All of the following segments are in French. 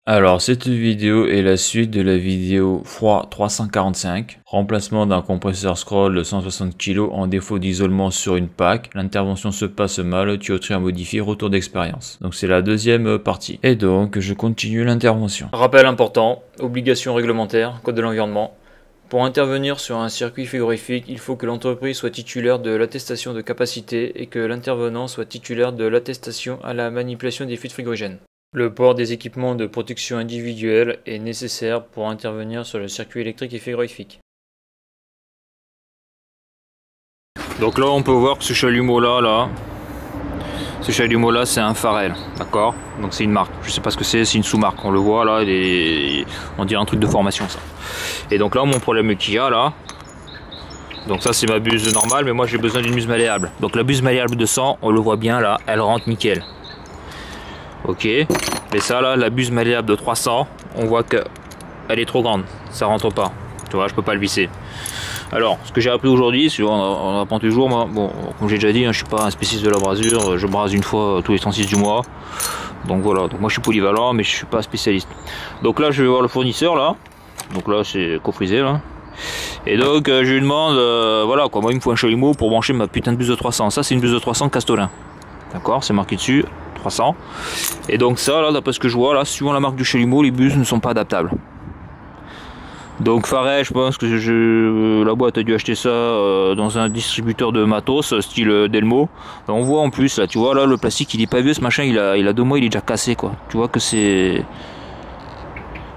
Alors cette vidéo est la suite de la vidéo froid 345, remplacement d'un compresseur scroll de 160 kg en défaut d'isolement sur une PAC. L'intervention se passe mal, tuyauterie à modifier, retour d'expérience. Donc c'est la deuxième partie. Et donc je continue l'intervention. Rappel important, obligation réglementaire, code de l'environnement. Pour intervenir sur un circuit frigorifique, il faut que l'entreprise soit titulaire de l'attestation de capacité et que l'intervenant soit titulaire de l'attestation à la manipulation des fluides frigorigènes. Le port des équipements de protection individuelle est nécessaire pour intervenir sur le circuit électrique et frigorifique. Donc là on peut voir que ce chalumeau là, c'est un Farrell, d'accord? Donc c'est une marque, je sais pas ce que c'est une sous-marque, on le voit là, on dirait un truc de formation ça. Et donc là mon problème qu'il y a là, donc ça c'est ma buse normale, mais moi j'ai besoin d'une buse malléable. Donc la buse malléable de 100, on le voit bien là, elle rentre nickel. Ok, mais ça là, la buse malléable de 300, on voit que elle est trop grande, ça rentre pas, tu vois, je peux pas le visser. Alors, ce que j'ai appris aujourd'hui, on apprend toujours, moi, bon, comme j'ai déjà dit, hein, je suis pas un spécialiste de la brasure, je brase une fois tous les 36 du mois, donc voilà, donc moi je suis polyvalent, mais je suis pas spécialiste. Donc là, je vais voir le fournisseur là, donc là c'est cofrisé là, et donc je lui demande, voilà quoi, moi il me faut un chalumeau pour brancher ma putain de buse de 300, ça c'est une buse de 300 Castellin, d'accord, c'est marqué dessus. 300. Et donc ça là, d'après ce que je vois là, suivant la marque du chalumeau, les buses ne sont pas adaptables. Donc Farrell, je pense que la boîte a dû acheter ça dans un distributeur de matos style Delmo. On voit en plus là, tu vois là, le plastique il est pas vieux, ce machin il a 2 mois, il est déjà cassé quoi. Tu vois que c'est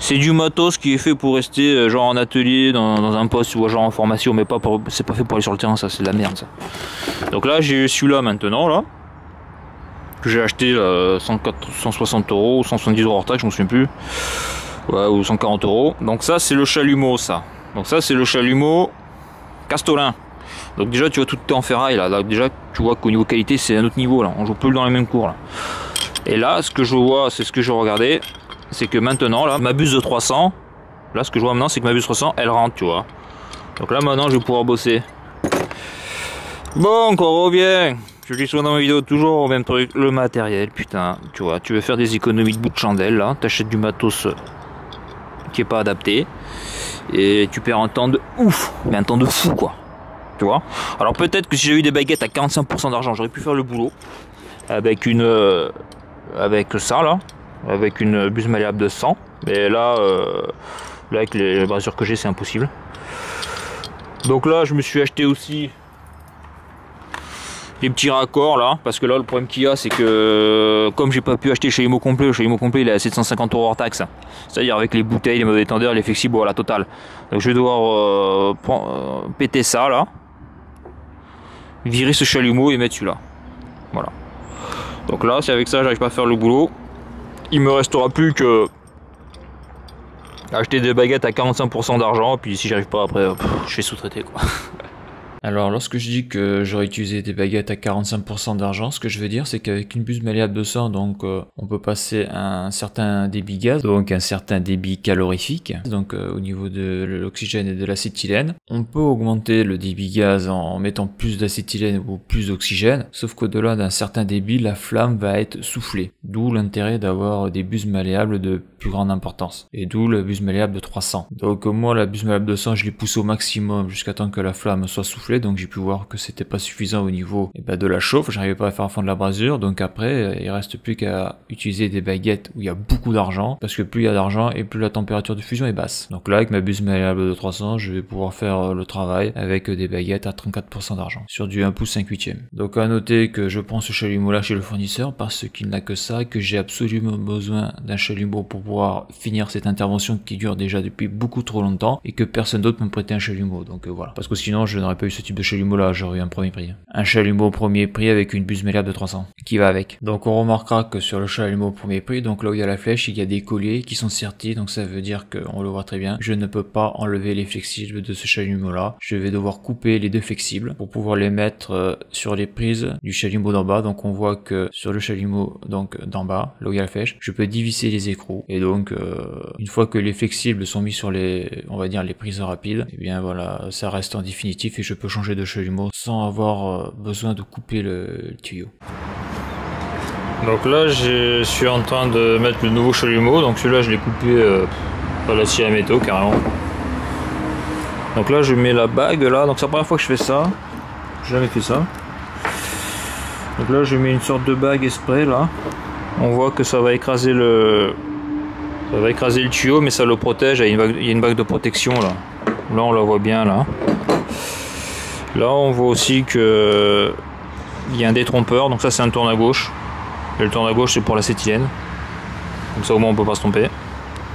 du matos qui est fait pour rester genre en atelier, dans un poste ou genre en formation, mais c'est pas fait pour aller sur le terrain, ça c'est de la merde ça. Donc là j'ai celui-là maintenant là, que j'ai acheté 160 € ou 170 € hors taxe, je me souviens plus, ouais, ou 140 €. Donc ça c'est le chalumeau ça. Donc ça c'est le chalumeau Castellin. Donc déjà tu vois, tout est en ferraille là. Là déjà tu vois qu'au niveau qualité c'est un autre niveau là, on joue plus dans les mêmes cours là. Et là ce que je vois, c'est ce que je regardais, c'est que maintenant là, ma buse de 300, là ce que je vois maintenant c'est que ma buse 300 elle rentre, tu vois. Donc là maintenant je vais pouvoir bosser. Bon, on revient. Je dis souvent dans mes vidéos, toujours au même truc, le matériel, putain, tu vois, tu veux faire des économies de bout de chandelle, là, t'achètes du matos qui est pas adapté, et tu perds un temps de ouf, mais un temps de fou, quoi, tu vois. Alors peut-être que si j'ai eu des baguettes à 45% d'argent, j'aurais pu faire le boulot, avec ça, là, avec une buse malléable de 100, mais là, avec les brasures que j'ai, c'est impossible. Donc là, je me suis acheté aussi les petits raccords là, parce que là le problème qu'il y a c'est que comme j'ai pas pu acheter le chalumeau complet il est à 750 € hors taxe, c'est à dire avec les bouteilles, les mauvais tendeurs, les flexibles, voilà, total. Donc je vais devoir péter ça là, virer ce chalumeau et mettre celui-là, voilà. Donc là si avec ça j'arrive pas à faire le boulot, il me restera plus que acheter des baguettes à 45% d'argent, puis si j'arrive pas après, je vais sous-traiter quoi. Alors lorsque je dis que j'aurais utilisé des baguettes à 45% d'argent, ce que je veux dire c'est qu'avec une buse malléable de 100, donc on peut passer un certain débit gaz, donc un certain débit calorifique, donc au niveau de l'oxygène et de l'acétylène. On peut augmenter le débit gaz en mettant plus d'acétylène ou plus d'oxygène, sauf qu'au-delà d'un certain débit, la flamme va être soufflée. D'où l'intérêt d'avoir des buses malléables de plus grande importance. Et d'où la buse malléable de 300. Donc moi la buse malléable de 100, je l'ai poussée au maximum jusqu'à temps que la flamme soit soufflée. Donc j'ai pu voir que c'était pas suffisant au niveau de la chauffe, j'arrivais pas à faire fondre la brasure, donc après il reste plus qu'à utiliser des baguettes où il y a beaucoup d'argent, parce que plus il y a d'argent et plus la température de fusion est basse. Donc là avec ma buse malléable de 300, je vais pouvoir faire le travail avec des baguettes à 34% d'argent, sur du 1 pouce 5/8. Donc à noter que je prends ce chalumeau là chez le fournisseur parce qu'il n'a que ça, que j'ai absolument besoin d'un chalumeau pour pouvoir finir cette intervention qui dure déjà depuis beaucoup trop longtemps, et que personne d'autre me prêtait un chalumeau, donc voilà, parce que sinon je n'aurais pas eu ce type de chalumeau là, j'aurais eu un premier prix. Un chalumeau premier prix avec une buse malléable de 300 qui va avec. Donc on remarquera que sur le chalumeau premier prix, donc là où il y a la flèche, il y a des colliers qui sont sertis, donc ça veut dire qu'on le voit très bien, je ne peux pas enlever les flexibles de ce chalumeau là, je vais devoir couper les deux flexibles pour pouvoir les mettre sur les prises du chalumeau d'en bas. Donc on voit que sur le chalumeau donc d'en bas, là où il y a la flèche, je peux dévisser les écrous, et donc une fois que les flexibles sont mis sur les, on va dire, les prises rapides, et bien voilà, ça reste en définitif et je peux changer de chalumeau sans avoir besoin de couper le tuyau. Donc là je suis en train de mettre le nouveau chalumeau, donc celui-là je l'ai coupé à la scie à métaux carrément. Donc là je mets la bague là, donc c'est la première fois que je fais ça, j'ai jamais fait ça. Donc là je mets une sorte de bague exprès là, on voit que ça va écraser le tuyau mais ça le protège, il y a une bague de protection là. Là on la voit bien là. Là on voit aussi que il y a un détrompeur, donc ça c'est un tourne à gauche. Et le tourne à gauche c'est pour l'acétylène. Comme ça au moins on peut pas se tromper.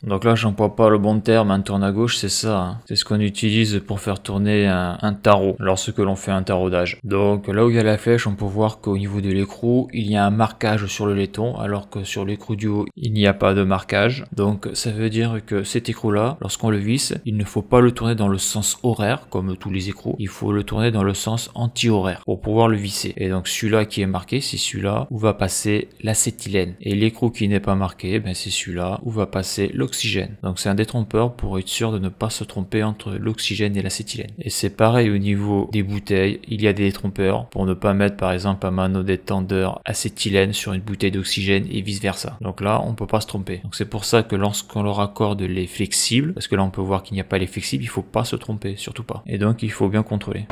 Donc là j'emploie pas le bon terme, un tourne à gauche c'est ça, hein. C'est ce qu'on utilise pour faire tourner un tarot lorsque l'on fait un taraudage. Donc là où il y a la flèche on peut voir qu'au niveau de l'écrou il y a un marquage sur le laiton alors que sur l'écrou du haut il n'y a pas de marquage. Donc ça veut dire que cet écrou là lorsqu'on le visse il ne faut pas le tourner dans le sens horaire comme tous les écrous, il faut le tourner dans le sens anti-horaire pour pouvoir le visser. Et donc celui-là qui est marqué c'est celui-là où va passer l'acétylène et l'écrou qui n'est pas marqué ben c'est celui-là où va passer l'oxygène. Donc c'est un détrompeur pour être sûr de ne pas se tromper entre l'oxygène et l'acétylène. Et c'est pareil au niveau des bouteilles, il y a des détrompeurs pour ne pas mettre par exemple un manodétendeur acétylène sur une bouteille d'oxygène et vice versa. Donc là on peut pas se tromper. Donc c'est pour ça que lorsqu'on leur accorde les flexibles, parce que là on peut voir qu'il n'y a pas les flexibles, il faut pas se tromper, surtout pas. Et donc il faut bien contrôler.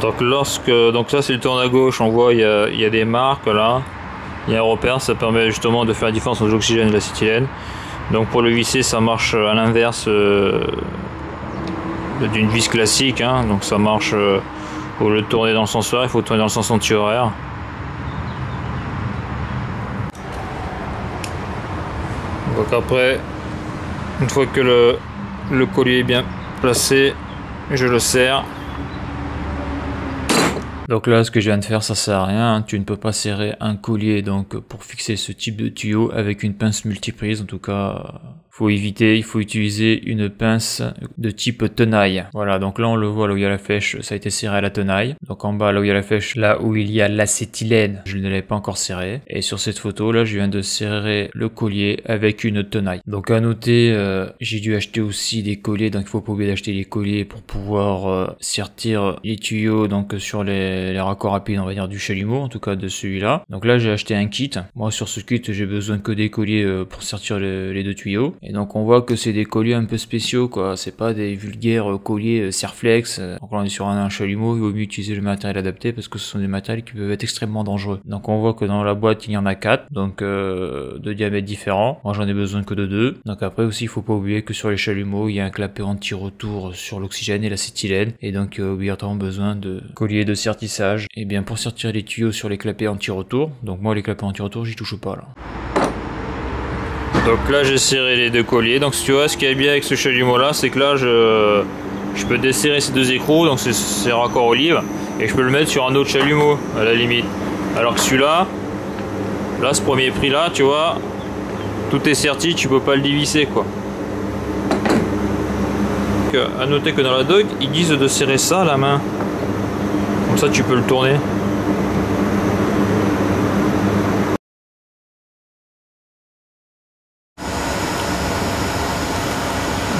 Donc ça c'est le tourne à gauche, on voit il y a des marques là. Il y a un repère, ça permet justement de faire la différence entre l'oxygène et l'acétylène. Donc pour le visser ça marche à l'inverse d'une vis classique, hein. Donc ça marche au lieu de tourner dans le sens horaire, il faut tourner dans le sens anti-horaire. Donc après, une fois que le collier est bien placé, je le serre. Donc là ce que je viens de faire ça sert à rien, hein. Tu ne peux pas serrer un collier donc pour fixer ce type de tuyau avec une pince multiprise, en tout cas faut éviter, il faut utiliser une pince de type tenaille. Voilà, donc là on le voit là où il y a la flèche, ça a été serré à la tenaille. Donc en bas là où il y a la flèche, là où il y a l'acétylène, je ne l'avais pas encore serré. Et sur cette photo là je viens de serrer le collier avec une tenaille. Donc à noter, j'ai dû acheter aussi des colliers, donc il faut pas oublier d'acheter les colliers pour pouvoir sertir les tuyaux donc sur les raccords rapides on va dire du chalumeau, en tout cas de celui-là. Donc là j'ai acheté un kit, moi sur ce kit j'ai besoin que des colliers pour sortir les deux tuyaux. Et donc on voit que c'est des colliers un peu spéciaux quoi, c'est pas des vulgaires colliers Serflex. Donc là on est sur un chalumeau, il vaut mieux utiliser le matériel adapté parce que ce sont des matériels qui peuvent être extrêmement dangereux. Donc on voit que dans la boîte il y en a 4, donc de diamètres différents. Moi j'en ai besoin que de 2. Donc après aussi il faut pas oublier que sur les chalumeaux il y a un clapet anti-retour sur l'oxygène et l'acétylène. Et donc obligatoirement besoin de colliers de sertissage. Et bien pour sortir les tuyaux sur les clapets anti-retour, donc moi les clapets anti-retour j'y touche pas là. Donc là j'ai serré les deux colliers, donc si tu vois ce qui est bien avec ce chalumeau là c'est que là je peux desserrer ces deux écrous, donc c'est raccord olive, et je peux le mettre sur un autre chalumeau à la limite. Alors que celui-là, là ce premier prix là tu vois, tout est serti, tu peux pas le dévisser quoi. Donc, à noter que dans la doc ils disent de serrer ça à la main, comme ça tu peux le tourner.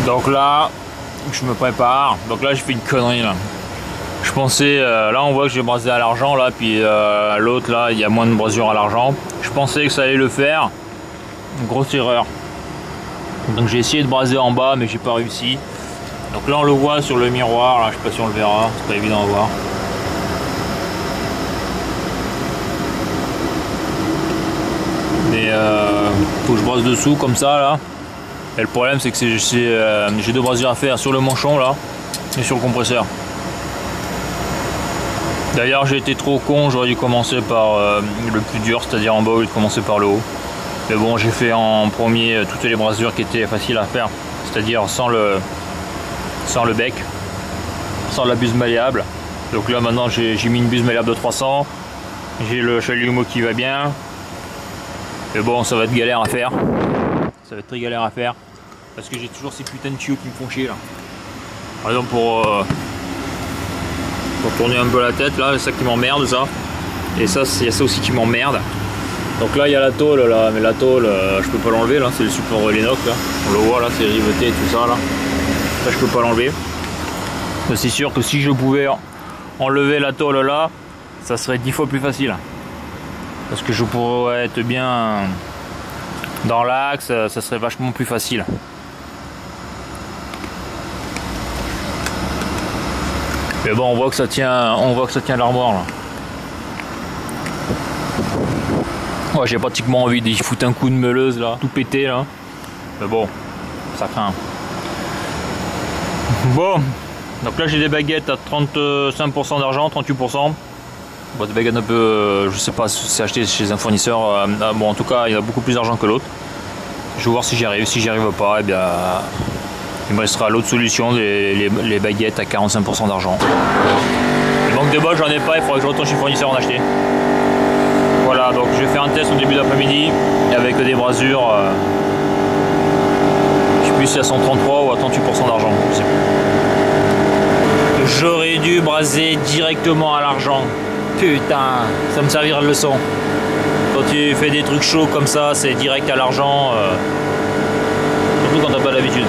Donc là, je me prépare. Donc là, je fais une connerie là. Je pensais, là on voit que j'ai brasé à l'argent là, puis l'autre là, il y a moins de brasure à l'argent. Je pensais que ça allait le faire. Grosse erreur. Donc j'ai essayé de braser en bas, mais j'ai pas réussi. Donc là on le voit sur le miroir, là, je sais pas si on le verra, c'est pas évident à voir. Mais faut que je brasse dessous comme ça là. Et le problème c'est que j'ai deux brasures à faire sur le manchon là et sur le compresseur. D'ailleurs j'ai été trop con, j'aurais dû commencer par le plus dur, c'est-à-dire en bas au lieu de commencer par le haut. Mais bon, j'ai fait en premier toutes les brasures qui étaient faciles à faire, c'est-à-dire sans le bec, sans la buse malléable. Donc là maintenant j'ai mis une buse malléable de 300, j'ai le chalumeau qui va bien. Mais bon, ça va être galère à faire. Ça va être très galère à faire parce que j'ai toujours ces putains de tuyaux qui me font chier là. Par exemple pour tourner un peu la tête là, c'est ça qui m'emmerde ça. Et ça, il y a ça aussi qui m'emmerde. Donc là il y a la tôle là, mais la tôle je peux pas l'enlever là, c'est le support inox là. On le voit là, c'est riveté et tout ça là. Ça je peux pas l'enlever. C'est sûr que si je pouvais enlever la tôle là, ça serait 10 fois plus facile. Parce que je pourrais être bien dans l'axe, ça serait vachement plus facile. Mais bon, on voit que ça tient l'armoire là. Ouais, j'ai pratiquement envie d'y foutre un coup de meuleuse là, tout pété là. Mais bon, ça craint. Bon, donc là j'ai des baguettes à 35% d'argent, 38%. Bon, des baguettes un peu, je sais pas si c'est acheté chez un fournisseur. Bon, en tout cas, il y a beaucoup plus d'argent que l'autre. Je vais voir si j'y arrive. Si j'y arrive pas, eh bien, il me restera l'autre solution, les baguettes à 45% d'argent. Le manque de bol, j'en ai pas. Il faudra que je retourne chez le fournisseur en acheter. Voilà, donc je vais faire un test au début d'après-midi avec des brasures. Je sais plus si elles sont 33 ou à 38% d'argent. J'aurais dû braser directement à l'argent. Putain, ça me servira de leçon. Quand tu fais des trucs chauds comme ça, c'est direct à l'argent. Surtout quand t'as pas l'habitude.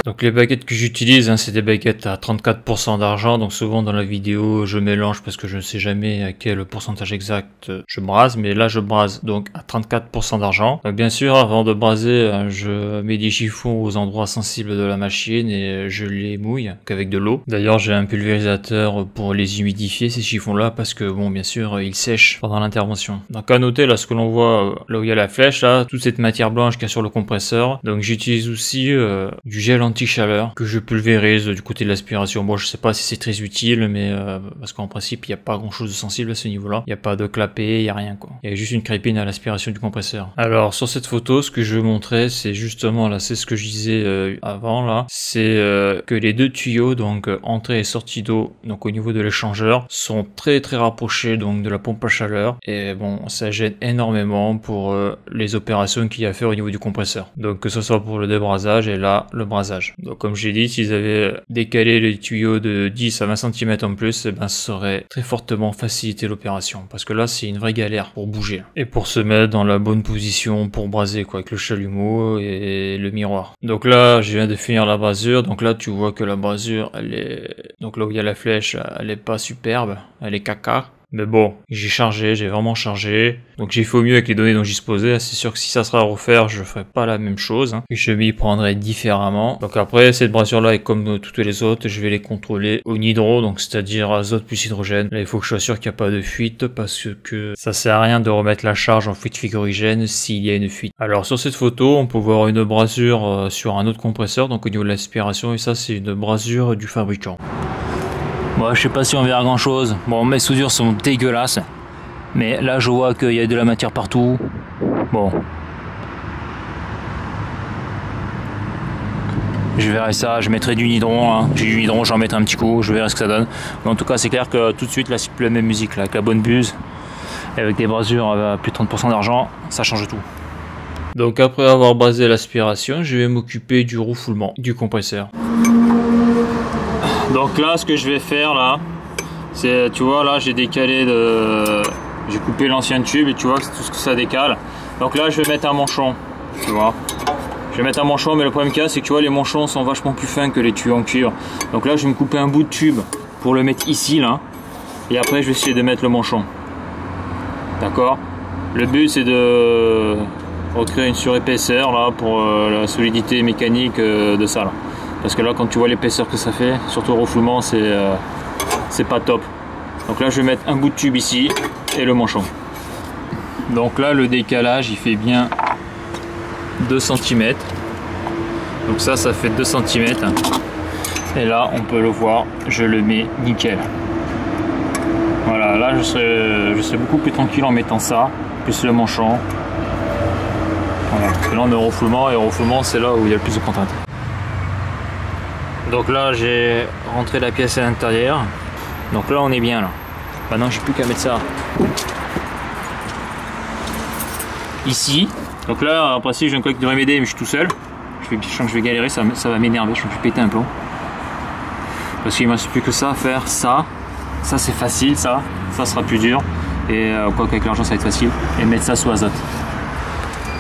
Donc les baguettes que j'utilise, hein, c'est des baguettes à 34% d'argent. Donc souvent dans la vidéo, je mélange parce que je ne sais jamais à quel pourcentage exact je brase. Mais là, je brase donc à 34% d'argent. Bien sûr, avant de braser, je mets des chiffons aux endroits sensibles de la machine et je les mouille avec de l'eau. D'ailleurs, j'ai un pulvérisateur pour les humidifier, ces chiffons-là, parce que bon, bien sûr, ils sèchent pendant l'intervention. Donc à noter, là, ce que l'on voit, là où il y a la flèche, là, toute cette matière blanche qu'il y a sur le compresseur. Donc j'utilise aussi du gel anti-chaleur que je pulvérise du côté de l'aspiration. Bon, je sais pas si c'est très utile, mais parce qu'en principe il n'y a pas grand chose de sensible à ce niveau là. Il n'y a pas de clapet, il n'y a rien quoi. Il y a juste une crépine à l'aspiration du compresseur. Alors sur cette photo, ce que je veux montrer, c'est justement là, c'est ce que je disais avant là, c'est que les deux tuyaux, donc entrée et sortie d'eau, donc au niveau de l'échangeur, sont très rapprochés donc de la pompe à chaleur. Et bon, ça gêne énormément pour les opérations qu'il y a à faire au niveau du compresseur. Donc que ce soit pour le débrasage et là le brasage. Donc comme j'ai dit, s'ils avaient décalé les tuyaux de 10 à 20 cm en plus, eh ben, ça aurait très fortement facilité l'opération. Parce que là, c'est une vraie galère pour bouger. Et pour se mettre dans la bonne position pour braser, quoi, avec le chalumeau et le miroir. Donc là, je viens de finir la brasure. Donc là, tu vois que la brasure, elle est... Donc là où il y a la flèche, elle est pas superbe. Elle est caca. Mais bon, j'ai chargé, j'ai vraiment chargé. Donc j'ai fait au mieux avec les données dont j'y disposais. C'est sûr que si ça sera à refaire, je ferai pas la même chose. Hein. Je m'y prendrai différemment. Donc après, cette brasure-là, est comme toutes les autres, je vais les contrôler au nitro, donc c'est-à-dire azote plus hydrogène. Là, il faut que je sois sûr qu'il n'y a pas de fuite parce que ça sert à rien de remettre la charge en fuite frigorigène s'il y a une fuite. Alors sur cette photo, on peut voir une brasure sur un autre compresseur, donc au niveau de l'aspiration, et ça, c'est une brasure du fabricant. Bon, je sais pas si on verra grand chose. Bon, mes soudures sont dégueulasses. Mais là, je vois qu'il y a de la matière partout. Bon. Je verrai ça, je mettrai du nitron. Hein. J'ai du nitron, j'en mettrai un petit coup, je verrai ce que ça donne. Mais en tout cas, c'est clair que tout de suite, là, c'est plus la même musique. Là, avec la bonne buse, et avec des brasures à plus de 30% d'argent, ça change tout. Donc après avoir brasé l'aspiration, je vais m'occuper du refoulement du compresseur. Donc là, ce que je vais faire là, c'est, tu vois, là j'ai décalé j'ai coupé l'ancien tube et tu vois tout ce que ça décale. Donc là, je vais mettre un manchon, tu vois. Je vais mettre un manchon, mais le problème qu'il y a, c'est que tu vois, les manchons sont vachement plus fins que les tuyaux en cuivre. Donc là, je vais me couper un bout de tube pour le mettre ici, là. Et après, je vais essayer de mettre le manchon. D'accord? Le but, c'est de recréer une surépaisseur là pour la solidité mécanique de ça là. Parce que là, quand tu vois l'épaisseur que ça fait, surtout au refoulement, c'est pas top. Donc là, je vais mettre un bout de tube ici et le manchon. Donc là, le décalage, il fait bien 2 cm. Donc ça fait 2 cm. Et là, on peut le voir, je le mets nickel. Voilà, là, je serai beaucoup plus tranquille en mettant ça, plus le manchon. Voilà. Et là, on est au refoulement, et au refoulement, c'est là où il y a le plus de contraintes. Donc là, j'ai rentré la pièce à l'intérieur. Donc là, on est bien là. Maintenant, j'ai plus qu'à mettre ça ici. Donc là, en principe, j'ai un collègue qui devrait m'aider, mais je suis tout seul. Je sens que je vais galérer, ça va m'énerver. Je vais péter un plomb. Parce qu'il ne me reste plus que ça à faire. Ça c'est facile, ça sera plus dur. Et quoi qu'avec l'argent, ça va être facile. Et mettre ça sous azote.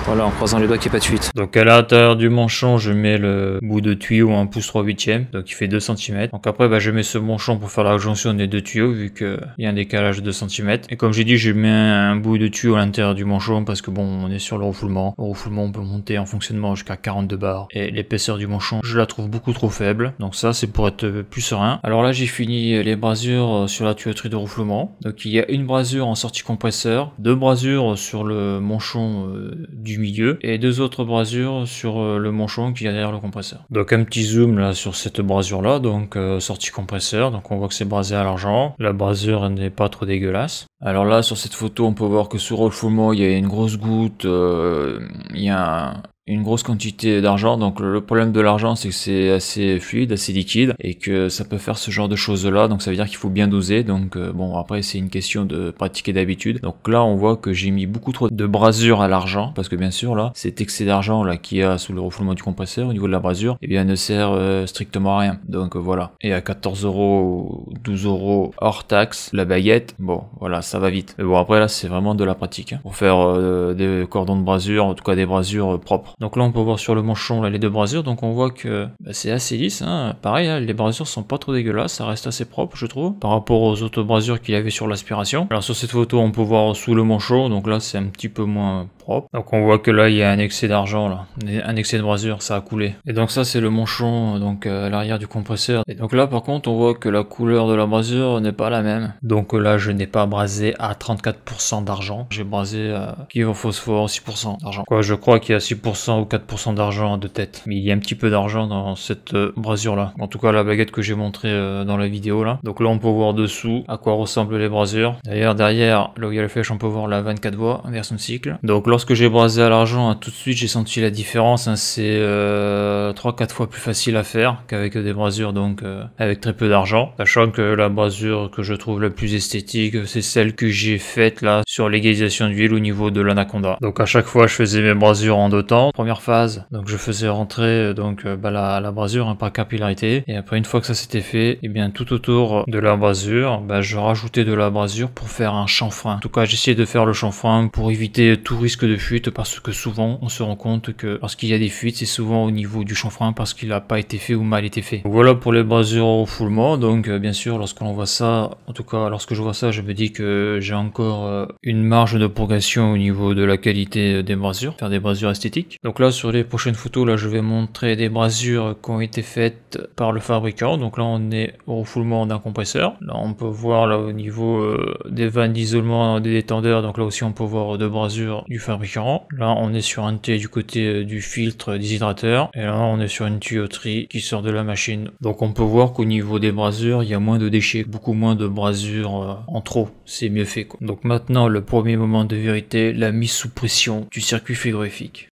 Voilà, en croisant les doigts qu'il n'y ait pas de fuite. Donc à l'intérieur du manchon, je mets le bout de tuyau en 1 pouce 3/8, donc il fait 2 cm. Donc après, bah, je mets ce manchon pour faire la jonction des deux tuyaux, vu qu'il y a un décalage de 2 cm. Et comme j'ai dit, je mets un bout de tuyau à l'intérieur du manchon, parce que bon, on est sur le refoulement. Au refoulement, on peut monter en fonctionnement jusqu'à 42 bars. Et l'épaisseur du manchon, je la trouve beaucoup trop faible. Donc ça, c'est pour être plus serein. Alors là, j'ai fini les brasures sur la tuyauterie de refoulement. Donc il y a une brasure en sortie compresseur, 2 brasures sur le manchon du milieu et 2 autres brasures sur le manchon qui est derrière le compresseur. Donc un petit zoom là sur cette brasure là, donc sortie compresseur, donc on voit que c'est brasé à l'argent. La brasure n'est pas trop dégueulasse. Alors là sur cette photo on peut voir que sur le refoulement il y a une grosse goutte, il y a une grosse quantité d'argent. Donc le problème de l'argent, c'est que c'est assez fluide, assez liquide, et que ça peut faire ce genre de choses là. Donc ça veut dire qu'il faut bien doser. Donc bon, après c'est une question de pratiquer d'habitude. Donc là on voit que j'ai mis beaucoup trop de brasure à l'argent, parce que bien sûr là cet excès d'argent là qu'il y a sous le refoulement du compresseur au niveau de la brasure, eh bien ne sert strictement à rien. Donc voilà. Et à 14 €, 12 € hors taxe la baguette, bon voilà, ça va vite. Mais bon, après là c'est vraiment de la pratique hein, pour faire des cordons de brasure, en tout cas des brasures propres. Donc là on peut voir sur le manchon là, les 2 brasures, donc on voit que bah, c'est assez lisse, hein. Pareil, hein, les brasures sont pas trop dégueulasses, ça reste assez propre je trouve, par rapport aux autres brasures qu'il y avait sur l'aspiration. Alors sur cette photo on peut voir sous le manchon, donc là c'est un petit peu moins propre. Donc on voit que là il y a un excès d'argent là, un excès de brasure, ça a coulé. Et donc ça c'est le manchon donc à l'arrière du compresseur. Et donc là par contre on voit que la couleur de la brasure n'est pas la même. Donc là je n'ai pas brasé à 34% d'argent, j'ai brasé à cuivre phosphore 6% d'argent. Quoi, je crois qu'il y a 6% ou 4% d'argent de tête, mais il y a un petit peu d'argent dans cette brasure là, en tout cas la baguette que j'ai montré dans la vidéo là. Donc là on peut voir dessous à quoi ressemblent les brasures. D'ailleurs derrière là où il y a la flèche on peut voir la 24 voies version cycle. Donc lorsque j'ai brasé à l'argent, tout de suite j'ai senti la différence, hein. C'est 3-4 fois plus facile à faire qu'avec des brasures donc avec très peu d'argent, sachant que la brasure que je trouve la plus esthétique c'est celle que j'ai faite là sur l'égalisation d'huile au niveau de l'Anaconda. Donc à chaque fois je faisais mes brasures en 2 temps. Première phase, donc je faisais rentrer donc la brasure hein, par capillarité, et après une fois que ça s'était fait, et bien tout autour de la brasure, je rajoutais de la brasure pour faire un chanfrein. En tout cas j'essayais de faire le chanfrein pour éviter tout risque de fuite, parce que souvent on se rend compte que lorsqu'il y a des fuites c'est souvent au niveau du chanfrein parce qu'il n'a pas été fait ou mal été fait. Donc, voilà pour les brasures au refoulement. Donc bien sûr lorsqu'on voit ça, en tout cas lorsque je vois ça je me dis que j'ai encore une marge de progression au niveau de la qualité des brasures, faire des brasures esthétiques. Donc là sur les prochaines photos là je vais montrer des brasures qui ont été faites par le fabricant. Donc là on est au refoulement d'un compresseur. Là on peut voir là au niveau des vannes d'isolement des détendeurs, donc là aussi on peut voir 2 brasures du fabricant. Là on est sur un T du côté du filtre déshydrateur, et là on est sur une tuyauterie qui sort de la machine. Donc on peut voir qu'au niveau des brasures il y a moins de déchets, beaucoup moins de brasures en trop, c'est mieux fait quoi. Donc maintenant le premier moment de vérité, la mise sous pression du circuit frigorifique.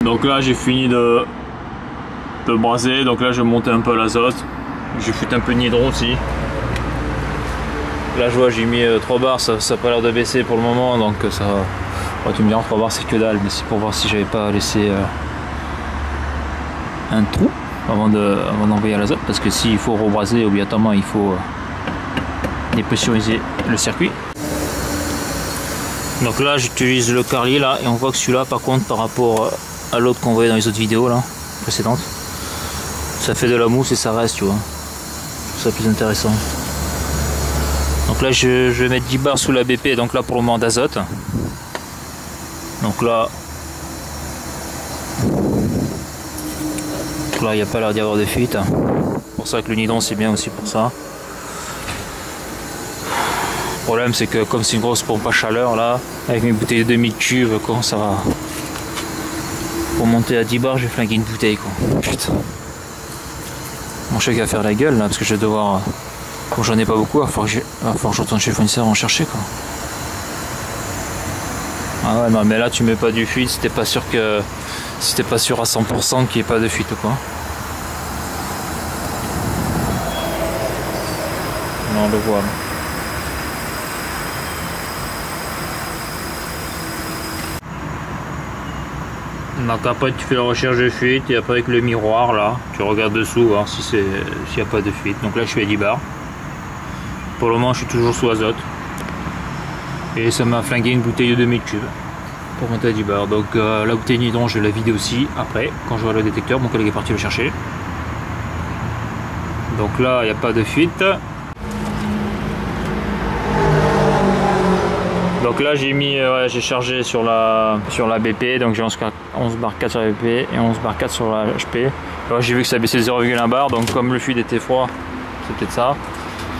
Donc là j'ai fini de braser, donc là je monte un peu l'azote, j'ai foutu un peu de nitron aussi. Là je vois j'ai mis 3 bars, ça n'a pas l'air de baisser pour le moment, donc ça va. Oh, tu me diras 3 bars c'est que dalle, mais c'est pour voir si j'avais pas laissé un trou avant d'envoyer à l'azote, parce que s'il faut rebraser obligatoirement il faut dépressuriser le circuit. Donc là j'utilise le Carly là, et on voit que celui-là par contre par rapport à l'autre qu'on voyait dans les autres vidéos là précédentes, ça fait de la mousse et ça reste, tu vois, c'est plus intéressant. Donc là je vais mettre 10 bars sous la BP, donc là pour le moment d'azote. Donc là il n'y a pas l'air d'y avoir de fuite, c'est pour ça que le nidron c'est bien aussi pour ça. Le problème c'est que comme c'est une grosse pompe à chaleur là, avec mes bouteilles de demi-cube, quand ça va pour monter à 10 bars, je vais flinguer une bouteille quoi. Putain. Mon chèque va faire la gueule là, parce que je vais devoir. Bon, j'en ai pas beaucoup, il va falloir que je retourne chez le fournisseur en chercher quoi. Ah ouais non mais là tu mets pas du fuite si t'es pas sûr que. Si t'es pas sûr à 100% qu'il n'y ait pas de fuite quoi. Non, on le voit. Donc après tu fais la recherche de fuite, et après avec le miroir là, tu regardes dessous voir si s'il n'y a pas de fuite. Donc là je suis à 10 bars. Pour le moment je suis toujours sous azote. Et ça m'a flingué une bouteille de 2000 cubes pour monter à 10 bars. Donc la bouteille d'hydron, je vais la vider aussi après, quand j'aurai le détecteur. Mon collègue est parti le chercher. Donc là, il n'y a pas de fuite. Donc là, j'ai chargé sur la BP. Donc j'ai 11 bar 4 sur la BP et 11 bar 4 sur la HP. Là, j'ai vu que ça baissait 0,1 bar. Donc comme le fluide était froid, c'est peut-être ça.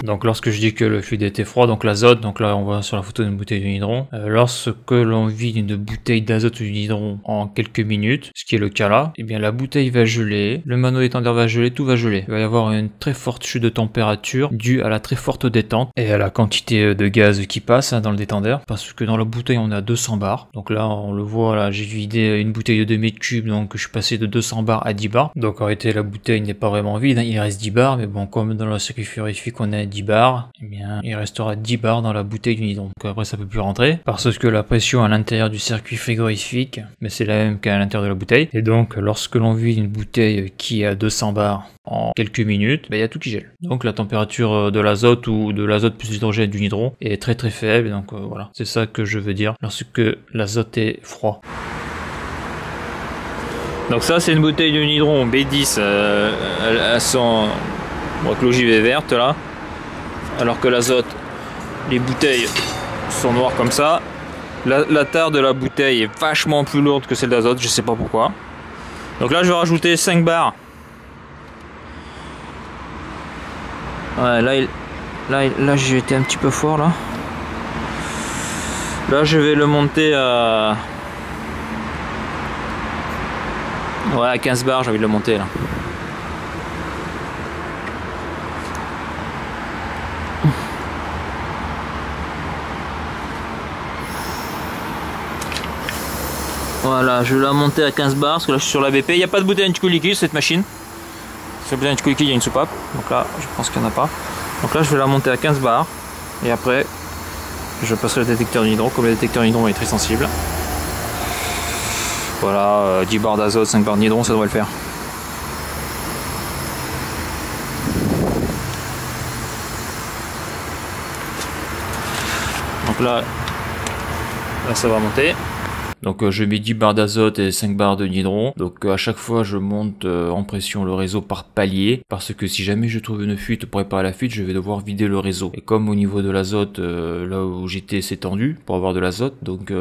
Donc lorsque je dis que le fluide était froid, donc l'azote, donc là on voit sur la photo une bouteille d'hydron, lorsque l'on vide une bouteille d'azote ou d'hydron en quelques minutes, ce qui est le cas là, et bien la bouteille va geler, le manoir étendard va geler, tout va geler. Il va y avoir une très forte chute de température due à la très forte détente et à la quantité de gaz qui passe dans le détendeur, parce que dans la bouteille on a 200 bars. Donc là on le voit, là j'ai vidé une bouteille de 2000 cubes, donc je suis passé de 200 bars à 10 bars. Donc en réalité la bouteille n'est pas vraiment vide, hein, il reste 10 bars, mais bon, comme dans le circuit frigorifique on a 10 bars, eh bien il restera 10 bars dans la bouteille d'hydron. Donc après ça peut plus rentrer parce que la pression à l'intérieur du circuit frigorifique, mais c'est la même qu'à l'intérieur de la bouteille. Et donc lorsque l'on vide une bouteille qui a 200 bars en quelques minutes, il y a tout qui gèle. Donc la température de l'azote ou de l'azote plus l'hydrogène du hydron est très très faible. Donc voilà, c'est ça que je veux dire lorsque l'azote est froid. Donc ça c'est une bouteille de hydron B10, elles sont avec l'ogive verte là, alors que l'azote, les bouteilles sont noires comme ça. La tare de la bouteille est vachement plus lourde que celle d'azote, je sais pas pourquoi. Donc là je vais rajouter 5 bars. Ouais, là j'ai été un petit peu fort là. Là je vais le monter à... Ouais, à 15 bars, j'ai envie de le monter là. Voilà, je vais la monter à 15 bars parce que là je suis sur la BP. Il n'y a pas de bouteille anti-liquide cette machine. Sur la bouteille anti-liquide, il y a une soupape. Donc là, je pense qu'il n'y en a pas. Donc là, je vais la monter à 15 bars. Et après, je passerai le détecteur d'hydron. Comme le détecteur d'hydron est très sensible. Voilà, 10 bars d'azote, 5 bars d'hydron, ça devrait le faire. Donc là ça va monter. Donc je mets 10 barres d'azote et 5 barres de nitron. Donc à chaque fois je monte en pression le réseau par palier, parce que si jamais je trouve une fuite pour réparer la fuite, je vais devoir vider le réseau. Et comme au niveau de l'azote, là où j'étais c'est tendu pour avoir de l'azote, donc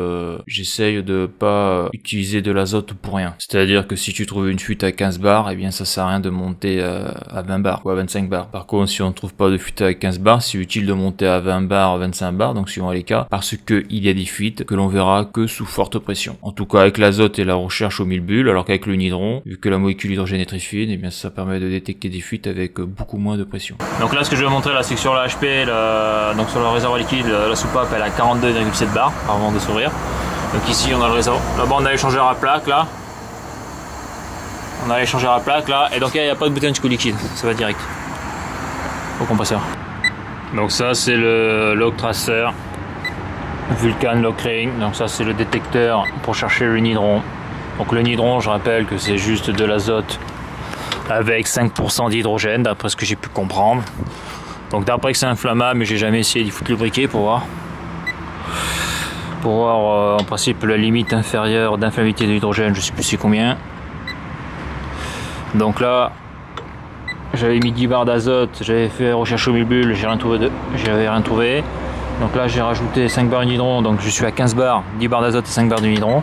j'essaye de pas utiliser de l'azote pour rien. C'est-à-dire que si tu trouves une fuite à 15 bars, eh bien ça sert à rien de monter à 20 bars ou à 25 bars. Par contre, si on ne trouve pas de fuite à 15 bars, c'est utile de monter à 20 bars, 25 bars, donc suivant les cas, parce que il y a des fuites que l'on verra que sous forte pression. En tout cas avec l'azote et la recherche au 1000 bulles, alors qu'avec le nitron, vu que la molécule d'hydrogène est très fine, et bien ça permet de détecter des fuites avec beaucoup moins de pression. Donc là ce que je vais montrer là, c'est que sur la HP, donc sur le réservoir liquide, la soupape elle a 42,7 bars avant de s'ouvrir. Donc ici on a le réservoir. Là-bas on a l'échangeur à plaque là. On a l'échangeur à plaque là, et donc il n'y a pas de bouteille anti-liquide, ça va direct au compresseur. Donc ça c'est le log tracer Vulcan Log Crane, donc ça c'est le détecteur pour chercher le nitron. Donc le nitron, je rappelle que c'est juste de l'azote avec 5% d'hydrogène d'après ce que j'ai pu comprendre. Donc d'après que c'est inflammable, mais j'ai jamais essayé d'y foutre le briquet pour voir. Pour voir en principe la limite inférieure d'inflammabilité de l'hydrogène, je sais plus c'est combien. Donc là j'avais mis 10 barres d'azote, j'avais fait recherche au 1000 bulles, j'avais rien trouvé. Donc là j'ai rajouté 5 barres de nitron, donc je suis à 15 barres, 10 barres d'azote et 5 barres de nitron.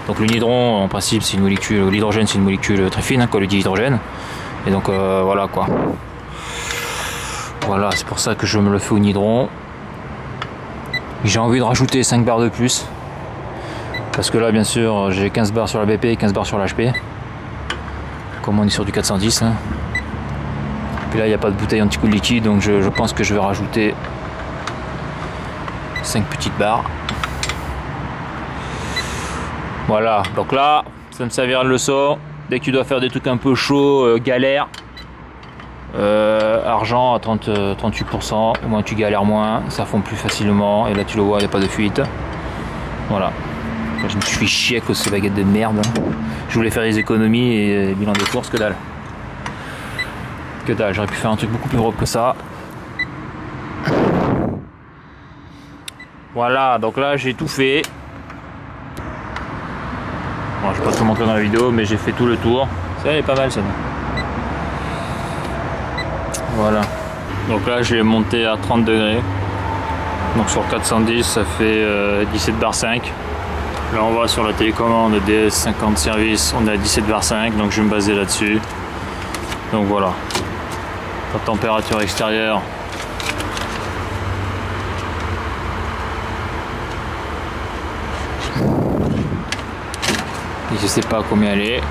Donc le nitron en principe c'est une molécule, l'hydrogène c'est une molécule très fine, hein, comme le dihydrogène. Et donc voilà quoi. Voilà, c'est pour ça que je me le fais au nitron. J'ai envie de rajouter 5 barres de plus. Parce que là bien sûr j'ai 15 barres sur la BP et 15 barres sur l'HP. Comme on est sur du 410. Hein. Puis là il n'y a pas de bouteille anti-coup liquide, donc je pense que je vais rajouter 5 petites barres. Voilà, donc là ça me servira de leçon. Dès que tu dois faire des trucs un peu chauds, galère, argent à 38%, au moins tu galères moins, ça fond plus facilement, et là tu le vois, il n'y a pas de fuite. Voilà, je me suis chié à cause de ces baguettes de merde. Je voulais faire des économies et bilan de course, que dalle. Que dalle, j'aurais pu faire un truc beaucoup plus gros que ça. Voilà, donc là j'ai tout fait. Bon, je vais pas tout montrer dans la vidéo, mais j'ai fait tout le tour. Ça, elle est pas mal, ça. Voilà. Donc là, je l'ai monté à 30 degrés. Donc sur 410, ça fait 17 bar 5. Là, on voit sur la télécommande DS50 service, on est à 17 bar 5, donc je vais me baser là-dessus. Donc voilà. La température extérieure. Je sais pas combien elle est.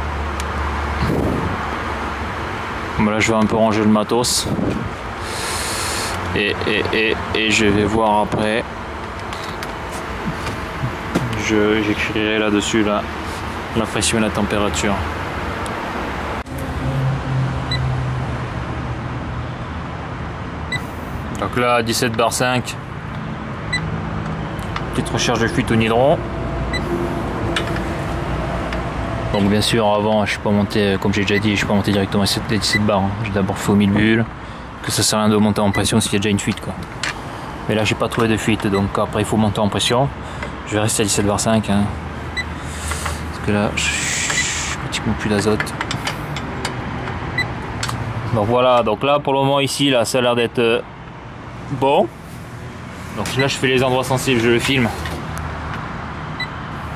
Bon, là je vais un peu ranger le matos et je vais voir après. J'écrirai là-dessus la pression et la température. Donc là 17 bar 5. Petite recherche de fuite au nitron. Donc bien sûr avant je suis pas monté, comme j'ai déjà dit, je suis pas monté directement à 17 bars, hein. J'ai d'abord fait au 1000 bulles, que ça sert à rien de monter en pression s'il y a déjà une fuite quoi. Mais là j'ai pas trouvé de fuite, donc après il faut monter en pression. Je vais rester à 17 bar 5 hein. Parce que là je pratiquement plus d'azote. Donc voilà, donc là pour le moment ici là ça a l'air d'être bon. Donc là je fais les endroits sensibles, je le filme.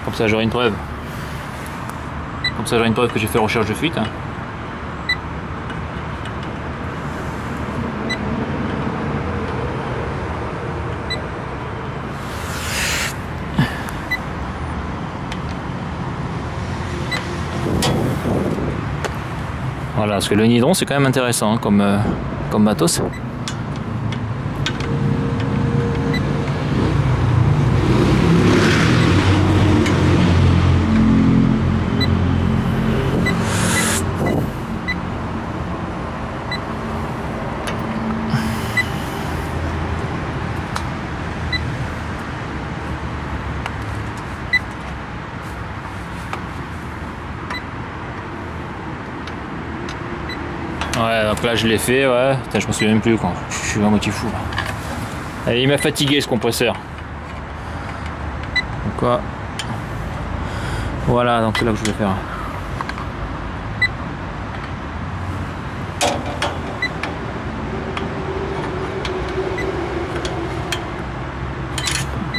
Comme ça j'aurai une preuve. Comme ça j'aurai une preuve que j'ai fait recherche de fuite. Hein. Voilà, parce que le nitron c'est quand même intéressant hein, comme matos. Ouais, donc là je l'ai fait, ouais. Putain, je me souviens même plus quand. Je suis à moitié fou. Là. Et il m'a fatigué ce compresseur. Donc quoi. Voilà, donc c'est là que je vais faire.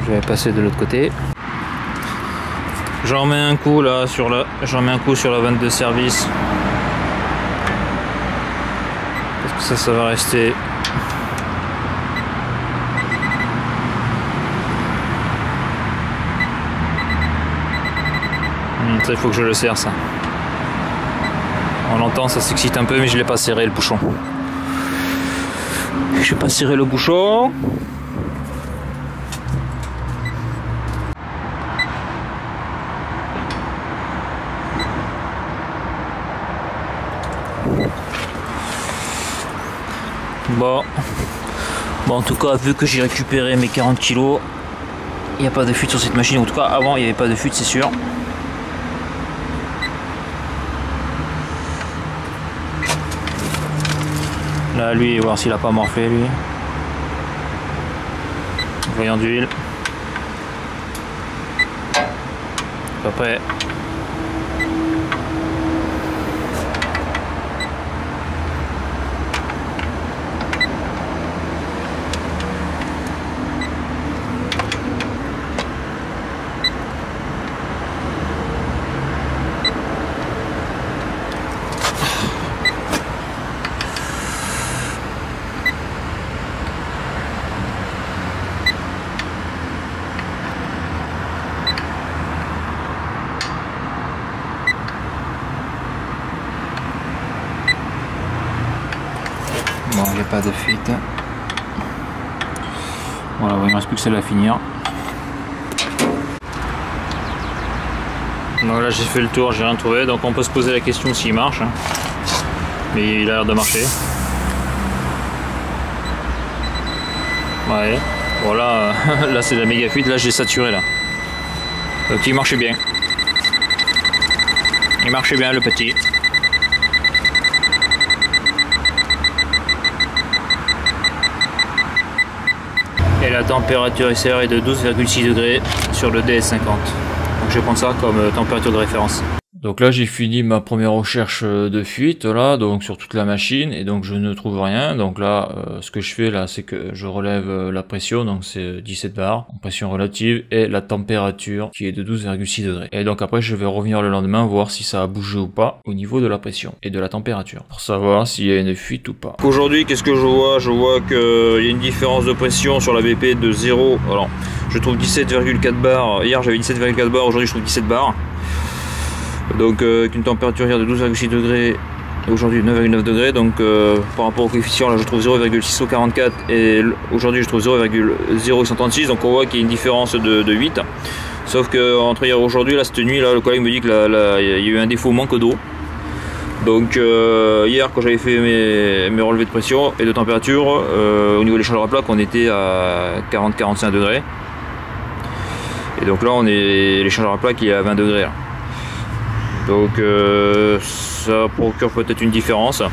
Je vais passer de l'autre côté. J'en mets un coup là sur la. J'en mets un coup sur la vanne de service. Ça va rester. Ça, il faut que je le serre ça. On l'entend, ça s'excite un peu, mais je l'ai pas serré le bouchon. Je vais pas serrer le bouchon. Bon, en tout cas, vu que j'ai récupéré mes 40 kilos, il n'y a pas de fuite sur cette machine. En tout cas, avant, il n'y avait pas de fuite, c'est sûr. Là, lui, voir s'il n'a pas morflé, lui. Voyant d'huile. À peu près. Bon, il n'y a pas de fuite. Voilà, il ne reste plus que celle à finir. Donc là j'ai fait le tour, j'ai rien trouvé, donc on peut se poser la question s'il marche. Hein. Mais il a l'air de marcher. Ouais, voilà, là c'est la méga fuite, là j'ai saturé là. Donc il marchait bien. Il marchait bien le petit. Et la la température extérieure est de 12,6 degrés sur le DS50. Donc je vais prendre ça comme température de référence. Donc là j'ai fini ma première recherche de fuite là, donc sur toute la machine, et donc je ne trouve rien. Donc là ce que je fais là, c'est que je relève la pression, donc c'est 17 bars en pression relative, et la température qui est de 12,6 degrés. Et donc après je vais revenir le lendemain voir si ça a bougé ou pas au niveau de la pression et de la température, pour savoir s'il y a une fuite ou pas. Aujourd'hui qu'est-ce que je vois? Je vois qu'il y a une différence de pression sur la BP de 0. Alors je trouve 17,4 bars, hier j'avais 17,4 bars, aujourd'hui je trouve 17 bars. Donc avec une température hier de 12,6 degrés, aujourd'hui 9,9 degrés, donc par rapport au coefficient là je trouve 0,644 et aujourd'hui je trouve 0,0136, donc on voit qu'il y a une différence de 8. Sauf que entre hier et aujourd'hui, là cette nuit là, le collègue me dit que il y a eu un défaut manque d'eau. Donc hier quand j'avais fait mes relevés de pression et de température, au niveau de l'échangeur à plaque on était à 40-45 degrés. Et donc là l'échangeur à plaque il est à 20 degrés là. Donc ça procure peut-être une différence.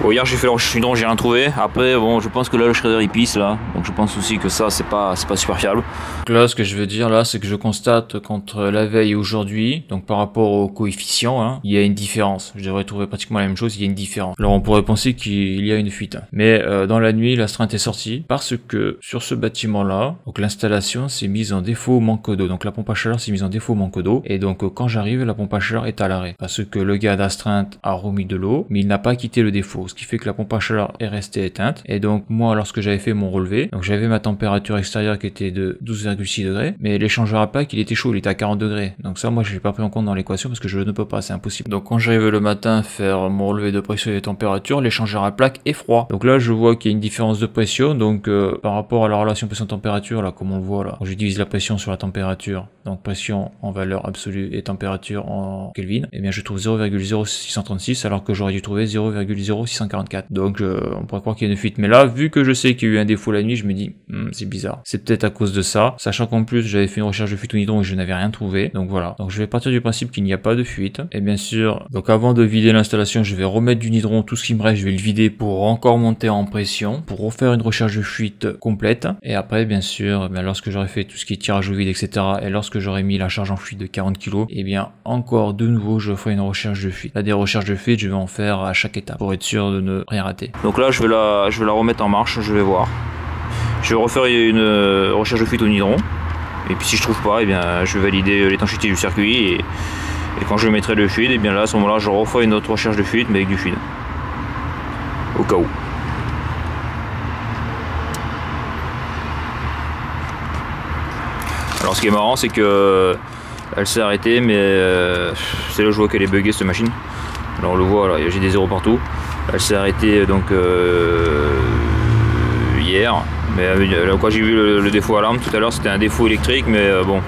Bon, hier j'ai fait le recherche hydron, j'ai rien trouvé. Après bon, je pense que là le shredder il pisse là, donc je pense aussi que ça c'est pas super fiable. Donc là ce que je veux dire là, c'est que je constate qu'entre la veille et aujourd'hui, donc par rapport au coefficient, hein, il y a une différence. Je devrais trouver pratiquement la même chose, il y a une différence. Alors on pourrait penser qu'il y a une fuite, mais dans la nuit l'astreinte est sortie parce que sur ce bâtiment là, donc l'installation s'est mise en défaut manque d'eau. Donc la pompe à chaleur s'est mise en défaut manque d'eau, et donc quand j'arrive la pompe à chaleur est à l'arrêt parce que le gars d'astreinte a remis de l'eau, mais il n'a pas quitté le défaut. Ce qui fait que la pompe à chaleur est restée éteinte. Et donc moi lorsque j'avais fait mon relevé, donc j'avais ma température extérieure qui était de 12,6 degrés, mais l'échangeur à plaque il était chaud, il était à 40 degrés. Donc ça moi je l'ai pas pris en compte dans l'équation parce que je ne peux pas, c'est impossible. Donc quand j'arrive le matin faire mon relevé de pression et de température, l'échangeur à plaque est froid. Donc là je vois qu'il y a une différence de pression, donc par rapport à la relation pression-température là, comme on le voit là, je divise la pression sur la température, donc pression en valeur absolue et température en Kelvin, et bien je trouve 0,0636 alors que j'aurais dû trouver 0,0644. Donc on pourrait croire qu'il y a une fuite, mais là vu que je sais qu'il y a eu un défaut la nuit, je me dis c'est bizarre, c'est peut-être à cause de ça, sachant qu'en plus j'avais fait une recherche de fuite au nitron et je n'avais rien trouvé. Donc voilà, donc je vais partir du principe qu'il n'y a pas de fuite, et bien sûr donc avant de vider l'installation je vais remettre du nitron, tout ce qui me reste je vais le vider pour encore monter en pression, pour refaire une recherche de fuite complète, et après bien sûr lorsque j'aurai fait tout ce qui est tirage au vide etc, et lorsque j'aurai mis la charge en fuite de 40 kg, et bien encore de nouveau je ferai une recherche de fuite. Là des recherches de fuite je vais en faire à chaque étape pour être sûr de ne rien rater. Donc là je vais la remettre en marche, je vais voir. Je vais refaire une recherche de fuite au nitron. Et puis si je trouve pas, et bien je vais valider l'étanchéité du circuit, et quand je mettrai le fluide, et bien là à ce moment là je referai une autre recherche de fuite mais avec du fluide. Au cas où. Alors ce qui est marrant c'est que elle s'est arrêtée, mais c'est là que je vois qu'elle est buggée cette machine. Alors on le voit là, j'ai des zéros partout. Elle s'est arrêtée donc hier, mais quand j'ai vu le défaut alarme tout à l'heure c'était un défaut électrique, mais bon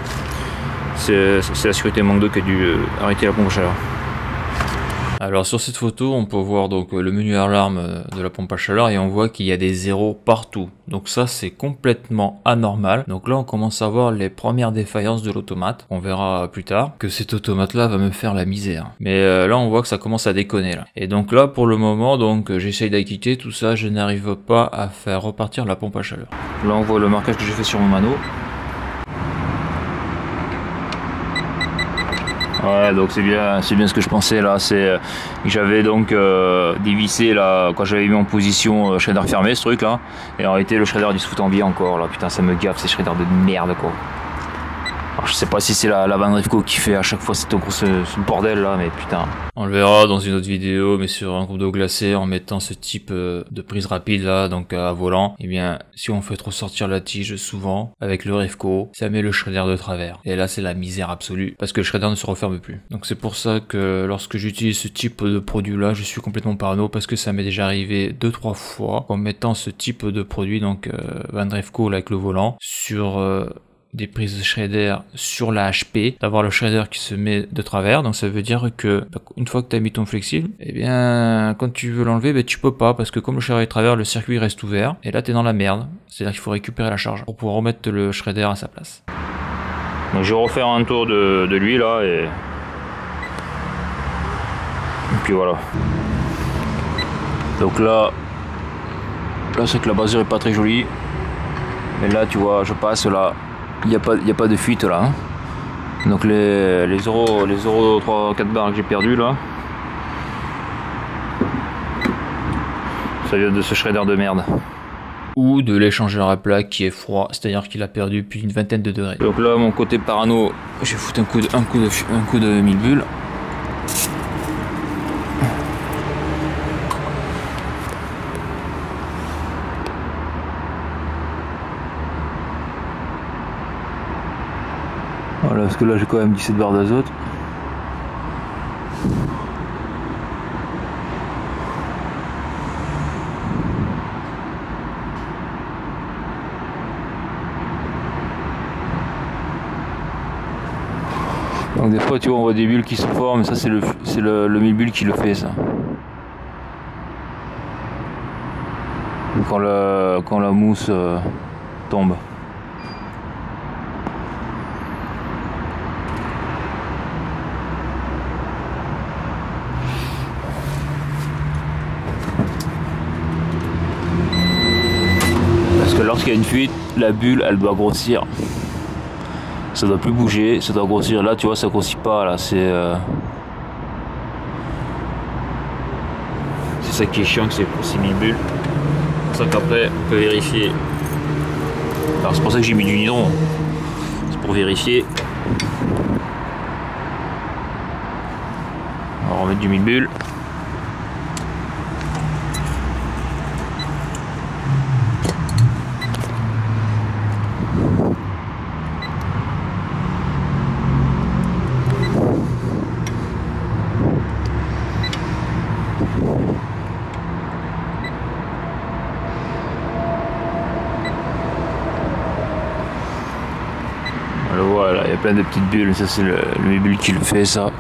c'est la sécurité manque d'eau qui a dû arrêter la pompe à chaleur. Alors sur cette photo on peut voir donc le menu alarme de la pompe à chaleur et on voit qu'il y a des zéros partout. Donc ça c'est complètement anormal. Donc là on commence à voir les premières défaillances de l'automate. On verra plus tard que cet automate là va me faire la misère. Mais là on voit que ça commence à déconner là. Et donc là pour le moment donc j'essaye d'acquitter tout ça, je n'arrive pas à faire repartir la pompe à chaleur. Là on voit le marquage que j'ai fait sur mon mano. Ouais, donc c'est bien ce que je pensais là, c'est que j'avais donc dévissé là quand j'avais mis en position shredder fermé ce truc là, et en réalité le shredder il se fout en biais encore là, putain ça me gaffe ces shredders de merde quoi. Alors, je sais pas si c'est la Van Rifco qui fait à chaque fois ce bordel là, mais putain. On le verra dans une autre vidéo, mais sur un groupe d'eau glacée en mettant ce type de prise rapide là, donc à volant, et bien si on fait trop sortir la tige souvent avec le Rifco, ça met le shredder de travers. Et là c'est la misère absolue parce que le shredder ne se referme plus. Donc c'est pour ça que lorsque j'utilise ce type de produit là, je suis complètement parano parce que ça m'est déjà arrivé 2-3 fois en mettant ce type de produit, donc Van Rifco là, avec le volant sur des prises de shredder sur la HP, d'avoir le shredder qui se met de travers. Donc ça veut dire que une fois que tu as mis ton flexible, et bien quand tu veux l'enlever, tu peux pas parce que comme le shredder est de travers, le circuit reste ouvert et là tu es dans la merde. C'est-à-dire qu'il faut récupérer la charge pour pouvoir remettre le shredder à sa place. Donc je vais refaire un tour de lui là et puis voilà. Donc là c'est que la basure est pas très jolie. Mais là tu vois, je passe là, il n'y a pas de fuite là. Hein. Donc les 0,3-4 bars que j'ai perdu là, ça vient de ce shredder de merde. Ou de l'échangeur à plaque qui est froid, c'est-à-dire qu'il a perdu plus d'une vingtaine de degrés. Donc là, mon côté parano, je vais foutre un coup de 1000 bulles. Voilà, parce que là j'ai quand même 17 barres d'azote. Donc des fois tu vois on voit des bulles qui se forment, ça c'est le 1000 bulles qui le fait ça. Quand la mousse tombe. Parce que lorsqu'il y a une fuite, la bulle elle doit grossir. Ça doit plus bouger, ça doit grossir. Là, tu vois, ça grossit pas. Là, c'est ça qui est chiant, que c'est 1000 bulles. C'est pour ça qu'après, on peut vérifier. Alors, c'est pour ça que j'ai mis du nitron. C'est pour vérifier. On va remettre du 1000 bulles. Voilà, il y a plein de petites bulles, ça c'est le bulle qui le fait ça.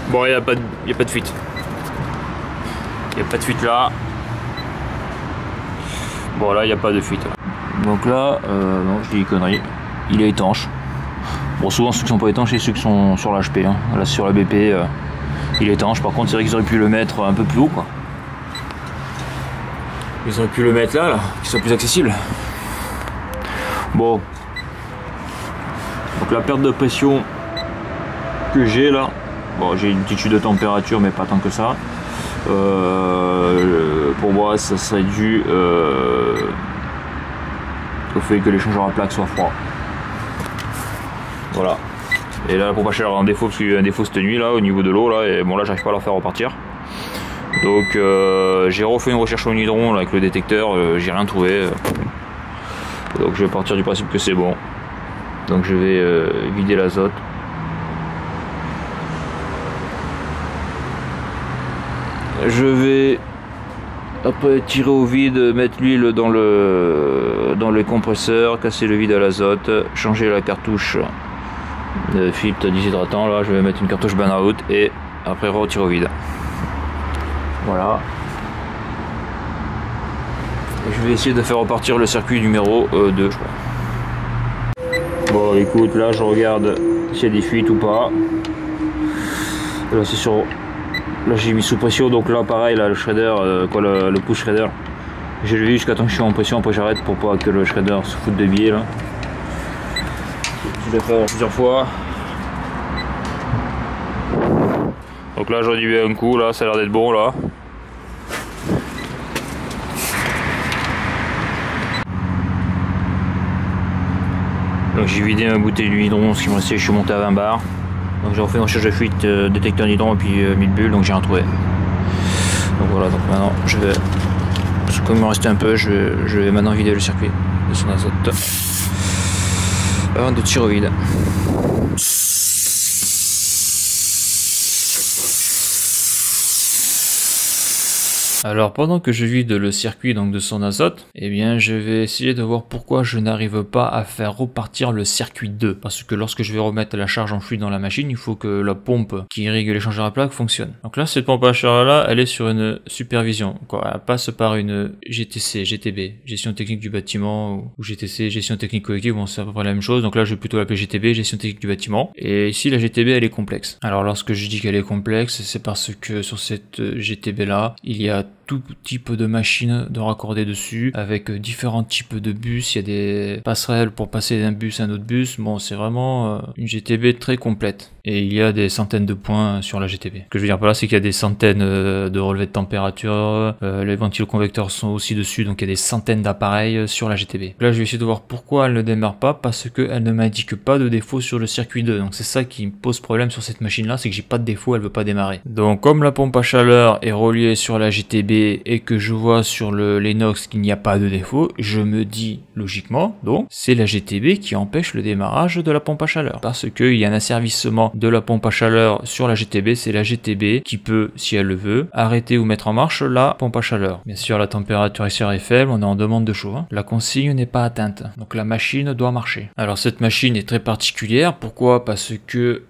Bon, il n'y a pas de fuite. Il n'y a pas de fuite là. Bon, là, il n'y a pas de fuite. Donc là, non, je dis une connerie. Il est étanche. Bon, souvent, ceux qui sont pas étanches, c'est ceux qui sont sur l'HP. Hein. Là, sur la BP, il est étanche. Par contre, c'est vrai qu'ils auraient pu le mettre un peu plus haut, quoi. Ils auraient pu le mettre là, qu'il soit plus accessible. Bon. Donc la perte de pression que j'ai là. Bon, j'ai une petite chute de température, mais pas tant que ça. Pour moi, ça serait dû au fait que l'échangeur à plaque soit froid. Voilà. Et là, pour pas cher un défaut, parce qu'il y a eu un défaut cette nuit là, au niveau de l'eau là, et bon là, j'arrive pas à la faire repartir. Donc, j'ai refait une recherche au nitron là, avec le détecteur, j'ai rien trouvé. Donc, je vais partir du principe que c'est bon. Donc, je vais vider l'azote. Je vais après tirer au vide, mettre l'huile dans le compresseur, casser le vide à l'azote, changer la cartouche de filtre déshydratant. Là, je vais mettre une cartouche burn-out et après retirer au vide. Voilà. Et je vais essayer de faire repartir le circuit numéro 2, je crois. Bon, écoute, là, je regarde s'il y a des fuites ou pas. Là, c'est sur. Là j'ai mis sous pression, donc là pareil, là le shredder, le push shredder, j'ai levé jusqu'à temps que je suis en pression, après j'arrête pour pas que le shredder se foute de billets là. Je l'ai fait plusieurs fois. Donc là j'en ai eu un coup, là ça a l'air d'être bon là. Donc j'ai vidé ma bouteille d'hydron, ce qui me restait, je suis monté à 20 bars. Donc j'ai refait une recherche de fuite, détecteur d'hydron et puis 1000 bulles, donc j'ai rien trouvé. Donc voilà, donc maintenant je vais, comme il me restait un peu, je vais maintenant vider le circuit de son azote avant de tirer au vide. Alors pendant que je vide le circuit donc de son azote, eh bien je vais essayer de voir pourquoi je n'arrive pas à faire repartir le circuit 2. Parce que lorsque je vais remettre la charge en fluide dans la machine, il faut que la pompe qui irrigue l'échangeur à plaques fonctionne. Donc là, cette pompe à chaleur là, elle est sur une supervision. Donc, elle passe par une GTC, GTB, gestion technique du bâtiment, ou GTC, gestion technique collective, bon c'est à peu près la même chose. Donc là je vais plutôt l'appeler GTB, gestion technique du bâtiment. Et ici la GTB elle est complexe. Alors lorsque je dis qu'elle est complexe, c'est parce que sur cette GTB là, il y a tout type de machines de raccorder dessus avec différents types de bus. Il y a des passerelles pour passer d'un bus à un autre bus. Bon, c'est vraiment une GTB très complète. Et il y a des centaines de points sur la GTB. Ce que je veux dire par là, c'est qu'il y a des centaines de relevés de température. Les ventiloconvecteurs sont aussi dessus, donc il y a des centaines d'appareils sur la GTB. Là, je vais essayer de voir pourquoi elle ne démarre pas, parce qu'elle ne m'indique pas de défaut sur le circuit 2. Donc c'est ça qui me pose problème sur cette machine-là, c'est que j'ai pas de défaut, elle veut pas démarrer. Donc comme la pompe à chaleur est reliée sur la GTB et que je vois sur le Lennox qu'il n'y a pas de défaut, je me dis logiquement, donc c'est la GTB qui empêche le démarrage de la pompe à chaleur. Parce qu'il y a un asservissement de la pompe à chaleur sur la GTB, c'est la GTB qui peut, si elle le veut, arrêter ou mettre en marche la pompe à chaleur. Bien sûr, la température extérieure est faible, on est en demande de chaud. La consigne n'est pas atteinte, donc la machine doit marcher. Alors cette machine est très particulière, pourquoi? Parce que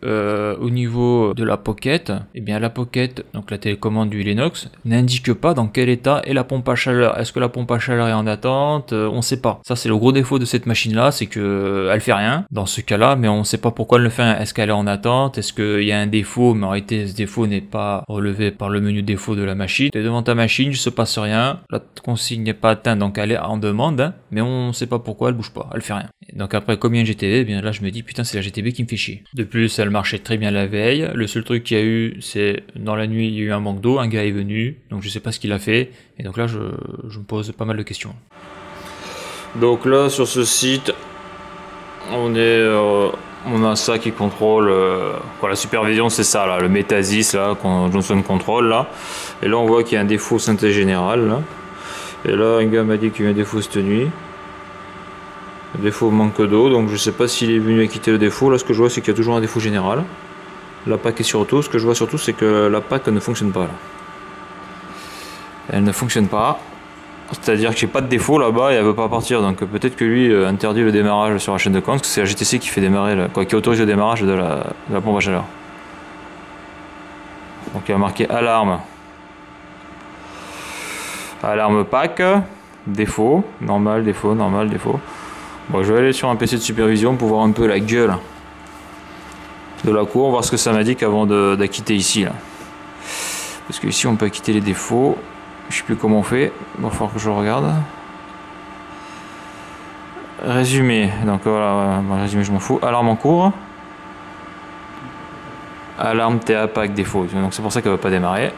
au niveau de la pocket, eh bien la pocket, donc la télécommande du Lennox, n'indique pas dans quel état est la pompe à chaleur. Est-ce que la pompe à chaleur est en attente? On sait pas. Ça c'est le gros défaut de cette machine là, c'est que elle fait rien dans ce cas là, mais on sait pas pourquoi elle le fait rien. Est-ce qu'elle est en attente? Est-ce qu'il y a un défaut, mais en réalité ce défaut n'est pas relevé par le menu défaut de la machine? Tu es devant ta machine, il se passe rien, la consigne n'est pas atteinte, donc elle est en demande, hein, mais on sait pas pourquoi elle bouge pas, elle fait rien. Et donc après combien de GTB, eh bien là je me dis putain c'est la GTB qui me fait chier. De plus elle marchait très bien la veille, le seul truc qu'il y a eu c'est dans la nuit il y a eu un manque d'eau, un gars est venu, donc je sais pas ce qu'il a fait, et donc là je me pose pas mal de questions. Donc là sur ce site on a ça qui contrôle la supervision, c'est ça là, le Metasis là qu'on Johnson contrôle là, et là on voit qu'il y a un défaut synthèse générale là. Et là un gars m'a dit qu'il y a un défaut cette nuit, un défaut manque d'eau, donc je sais pas s'il est venu acquitter le défaut. Là ce que je vois c'est qu'il y a toujours un défaut général, la PAC est surtout, ce que je vois surtout c'est que la PAC ne fonctionne pas là, elle ne fonctionne pas. C'est-à-dire que j'ai pas de défaut là-bas et elle veut pas partir, donc peut-être que lui interdit le démarrage sur la chaîne de commande, parce que c'est la GTC qui fait démarrer, qui autorise le démarrage de la pompe à chaleur. Donc il y a marqué alarme. Alarme PAC, défaut, normal, défaut, normal, défaut. Bon, je vais aller sur un PC de supervision pour voir un peu la gueule de la cour, voir ce que ça m'indique avant d'acquitter ici là. Parce que ici on peut acquitter les défauts. Je sais plus comment on fait, il va falloir que je regarde. Résumé, donc voilà, résumé je m'en fous. Alarme en cours. Alarme TA PAC défaut, donc c'est pour ça qu'elle ne va pas démarrer.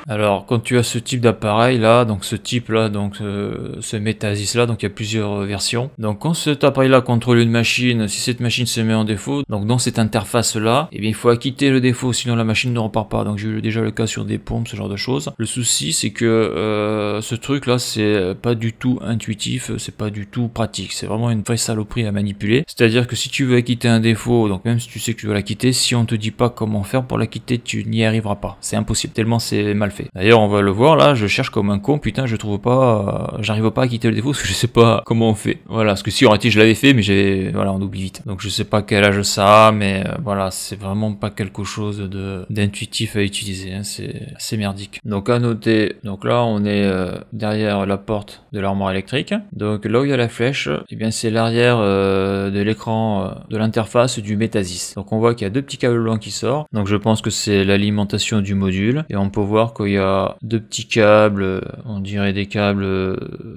Alors quand tu as ce type d'appareil là, donc ce type là, donc ce Metasis là, donc il y a plusieurs versions. Donc quand cet appareil là contrôle une machine, si cette machine se met en défaut, donc dans cette interface là, eh bien il faut acquitter le défaut, sinon la machine ne repart pas. Donc j'ai eu déjà le cas sur des pompes, ce genre de choses. Le souci c'est que ce truc là c'est pas du tout intuitif, c'est pas du tout pratique, c'est vraiment une vraie saloperie à manipuler. C'est à dire que si tu veux acquitter un défaut, donc même si tu sais que tu veux l'acquitter, si on te dit pas comment faire pour l'acquitter, tu n'y arriveras pas, c'est impossible, tellement c'est mal fait. D'ailleurs on va le voir là, je cherche comme un con, putain je trouve pas, j'arrive pas à quitter le défaut parce que je sais pas comment on fait. Voilà, parce que si en réalité je l'avais fait, mais voilà, on oublie vite. Donc je sais pas quel âge ça a, mais voilà, c'est vraiment pas quelque chose d'intuitif à utiliser, hein. C'est assez merdique. Donc à noter, donc là on est derrière la porte de l'armoire électrique. Donc là où il y a la flèche, eh bien c'est l'arrière de l'écran de l'interface du Metasis. Donc on voit qu'il y a deux petits câbles blancs qui sortent. Donc je pense que c'est l'alimentation du module, et on peut voir qu'il y a deux petits câbles, on dirait des câbles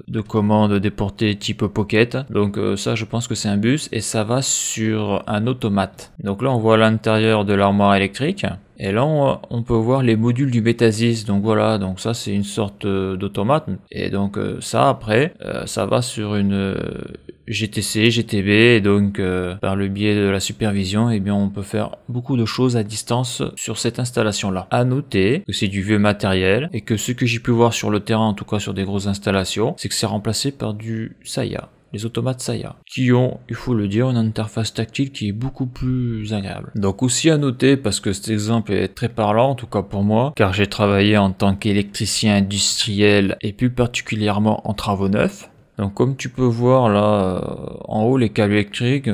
de commande déportés type pocket. Donc ça je pense que c'est un bus, et ça va sur un automate. Donc là on voit l'intérieur de l'armoire électrique, et là on peut voir les modules du Metasis. Donc voilà, donc ça c'est une sorte d'automate, et donc ça après ça va sur GTC, GTB, et donc par le biais de la supervision, eh bien on peut faire beaucoup de choses à distance sur cette installation là. À noter que c'est du vieux matériel et que ce que j'ai pu voir sur le terrain, en tout cas sur des grosses installations, c'est que c'est remplacé par du Saya. Les automates Saya, qui ont, il faut le dire, une interface tactile qui est beaucoup plus agréable. Donc aussi à noter, parce que cet exemple est très parlant, en tout cas pour moi, car j'ai travaillé en tant qu'électricien industriel et plus particulièrement en travaux neufs. Donc comme tu peux voir là en haut les câbles électriques,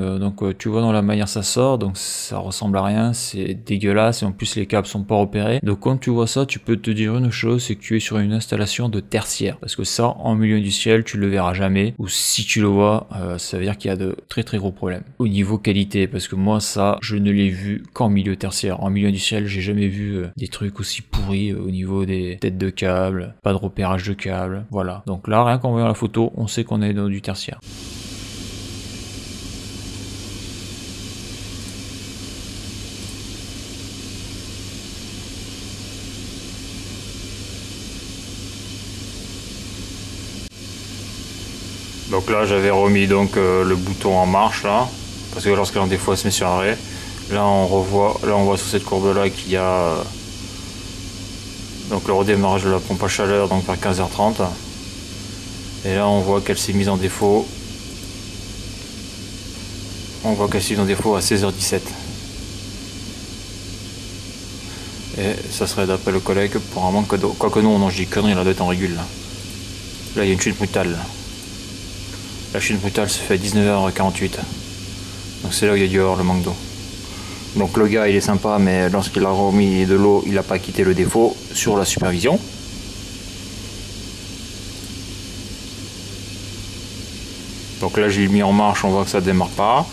tu vois dans la manière ça sort, donc ça ressemble à rien, c'est dégueulasse et en plus les câbles sont pas repérés. Donc quand tu vois ça, tu peux te dire une chose, c'est que tu es sur une installation de tertiaire, parce que ça en milieu industriel tu le verras jamais, ou si tu le vois, ça veut dire qu'il y a de très très gros problèmes au niveau qualité, parce que moi ça je ne l'ai vu qu'en milieu tertiaire. En milieu industriel j'ai jamais vu des trucs aussi pourris au niveau des têtes de câbles, pas de repérage de câbles, voilà. Donc là rien qu'en voyant la photo, on sait qu'on est dans du tertiaire. Donc là j'avais remis donc le bouton en marche là, parce que lorsqu'un des fois se met sur arrêt, là on voit sur cette courbe là qu'il y a donc le redémarrage de la pompe à chaleur donc vers 15h30. Et là on voit qu'elle s'est mise en défaut. On voit qu'elle s'est mise en défaut à 16h17. Et ça serait d'après le collègue pour un manque d'eau. Quoique non, je dis connerie, la doit être en régule là. Là il y a une chute brutale. La chute brutale se fait à 19h48. Donc c'est là où il y a dû avoir le manque d'eau. Donc le gars il est sympa, mais lorsqu'il a remis de l'eau, il n'a pas quitté le défaut sur la supervision. Donc là j'ai mis en marche, on voit que ça ne démarre pas.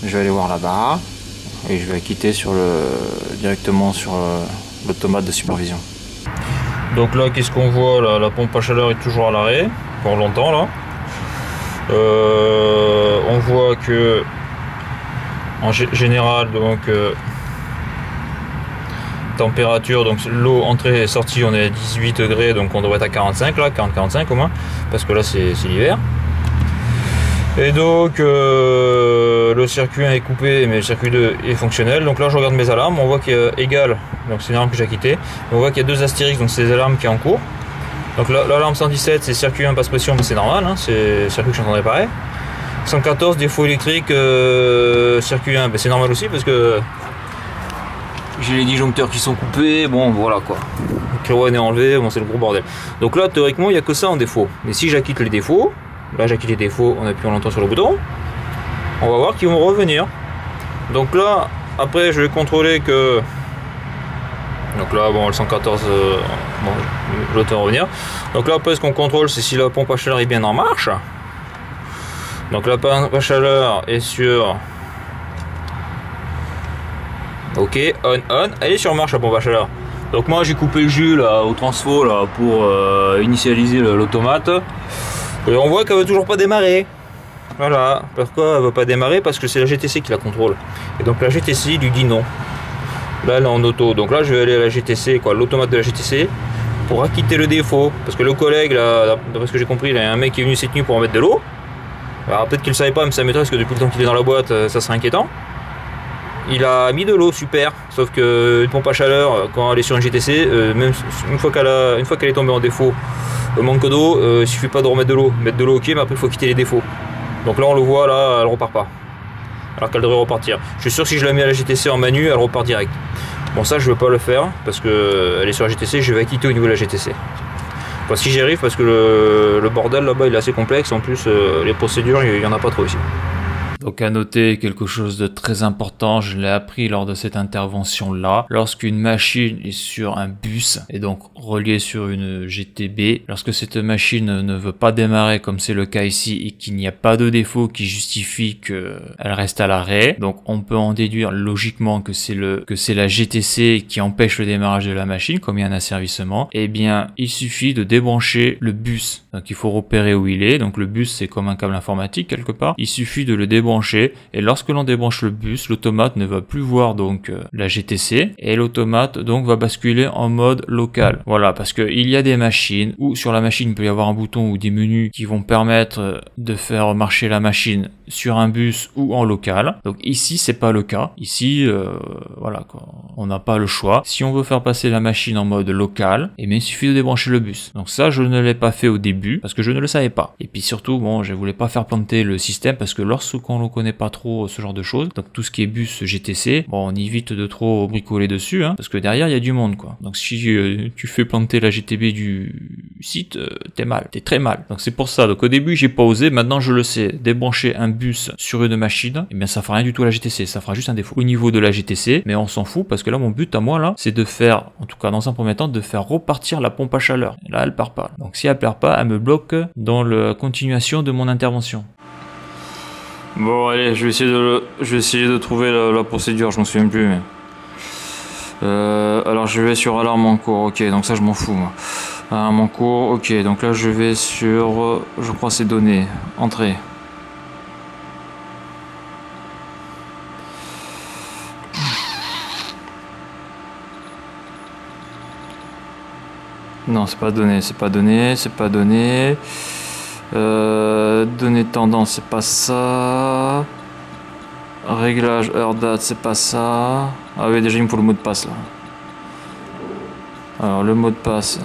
Je vais aller voir là-bas et je vais quitter directement sur l'automate de supervision. Donc là qu'est-ce qu'on voit là? La pompe à chaleur est toujours à l'arrêt pour longtemps là. On voit que en général donc température, donc l'eau entrée et sortie on est à 18 degrés, donc on devrait être à 45 là, 40-45 au moins, parce que là c'est l'hiver. Et donc le circuit 1 est coupé, mais le circuit 2 est fonctionnel. Donc là je regarde mes alarmes, on voit qu'il y a égal, donc c'est une alarme que j'ai quittée. On voit qu'il y a 2 astérix, donc c'est des alarmes qui est en cours. Donc l'alarme 117 c'est circuit 1 basse pression, mais c'est normal, hein, c'est le circuit que je suis en train de réparer. 114 défaut électrique, circuit 1, ben c'est normal aussi parce que j'ai les disjoncteurs qui sont coupés, bon voilà quoi. Le Kirwan est enlevé, bon c'est le gros bordel. Donc là théoriquement il n'y a que ça en défaut. Mais si j'acquitte les défauts, là j'acquitte les défauts en appuyant longtemps sur le bouton, on va voir qu'ils vont revenir. Donc là après je vais contrôler que, donc là bon le 114 bon l'autre va revenir. Donc là après ce qu'on contrôle c'est si la pompe à chaleur est bien en marche. Donc la pompe à chaleur est sur ok, on, elle est sur marche la pompe à chaleur. Donc moi j'ai coupé le jus là au transfo là pour initialiser l'automate. Et on voit qu'elle veut toujours pas démarrer. Voilà, pourquoi elle veut pas démarrer? Parce que c'est la GTC qui la contrôle. Et donc la GTC lui dit non. Là elle est en auto. Donc là je vais aller à la GTC, quoi, l'automate de la GTC, pour acquitter le défaut. Parce que le collègue là, d'après ce que j'ai compris, il y a un mec qui est venu cette nuit pour en mettre de l'eau. Alors peut-être qu'il ne savait pas, mais ça m'étonnerait parce que depuis le temps qu'il est dans la boîte, ça serait inquiétant. Il a mis de l'eau, super. Sauf que une pompe à chaleur, quand elle est sur une GTC, même une fois qu'elle est tombée en défaut, manque d'eau, il suffit pas de remettre de l'eau. Mettre de l'eau, ok, mais après il faut quitter les défauts. Donc là on le voit, là elle repart pas. Alors qu'elle devrait repartir. Je suis sûr que si je la mets à la GTC en manu, elle repart direct. Bon ça je veux pas le faire parce que elle est sur la GTC, je vais quitter au niveau de la GTC. Enfin, si j'y arrive, parce que le bordel là-bas il est assez complexe, en plus les procédures il y en a pas trop ici. Donc à noter quelque chose de très important, je l'ai appris lors de cette intervention-là. Lorsqu'une machine est sur un bus et donc reliée sur une GTB, lorsque cette machine ne veut pas démarrer comme c'est le cas ici et qu'il n'y a pas de défaut qui justifie qu'elle reste à l'arrêt, donc on peut en déduire logiquement que c'est la GTC qui empêche le démarrage de la machine, comme il y a un asservissement. Eh bien, il suffit de débrancher le bus. Donc il faut repérer où il est. Donc le bus c'est comme un câble informatique quelque part. Il suffit de le débrancher débrancher. Et lorsque l'on débranche le bus, l'automate ne va plus voir donc la GTC et l'automate donc va basculer en mode local. Voilà, parce que il y a des machines où sur la machine il peut y avoir un bouton ou des menus qui vont permettre de faire marcher la machine sur un bus ou en local. Donc ici c'est pas le cas. Ici voilà quoi, on n'a pas le choix. Si on veut faire passer la machine en mode local, eh bien il suffit de débrancher le bus. Donc ça je ne l'ai pas fait au début parce que je ne le savais pas. Et puis surtout bon, je voulais pas faire planter le système parce que lorsqu'on ne connaît pas trop ce genre de choses, donc tout ce qui est bus GTC, bon on évite de trop bricoler dessus hein, parce que derrière il y a du monde quoi. Donc si tu fais planter la GTB du site, t'es mal, t'es très mal. Donc c'est pour ça. Donc au début j'ai pas osé, maintenant je le sais. Débrancher un bus sur une machine, eh bien ça fera rien du tout à la GTC, ça fera juste un défaut au niveau de la GTC, mais on s'en fout parce que là mon but à moi là, c'est de faire, en tout cas dans un premier temps, de faire repartir la pompe à chaleur. Et là elle part pas. Donc si elle part pas, elle me bloque dans la continuation de mon intervention. Bon allez, je vais essayer de trouver la procédure, je m'en souviens plus mais... alors je vais sur alarme en cours, ok, donc ça je m'en fous moi. Alarme en cours, ok, donc là je vais sur, je crois c'est données, entrée. Non c'est pas donné, c'est pas donné, c'est pas donné. Données tendance, c'est pas ça. Réglage heure date, c'est pas ça. Ah oui, déjà il me faut le mot de passe là. Alors le mot de passe,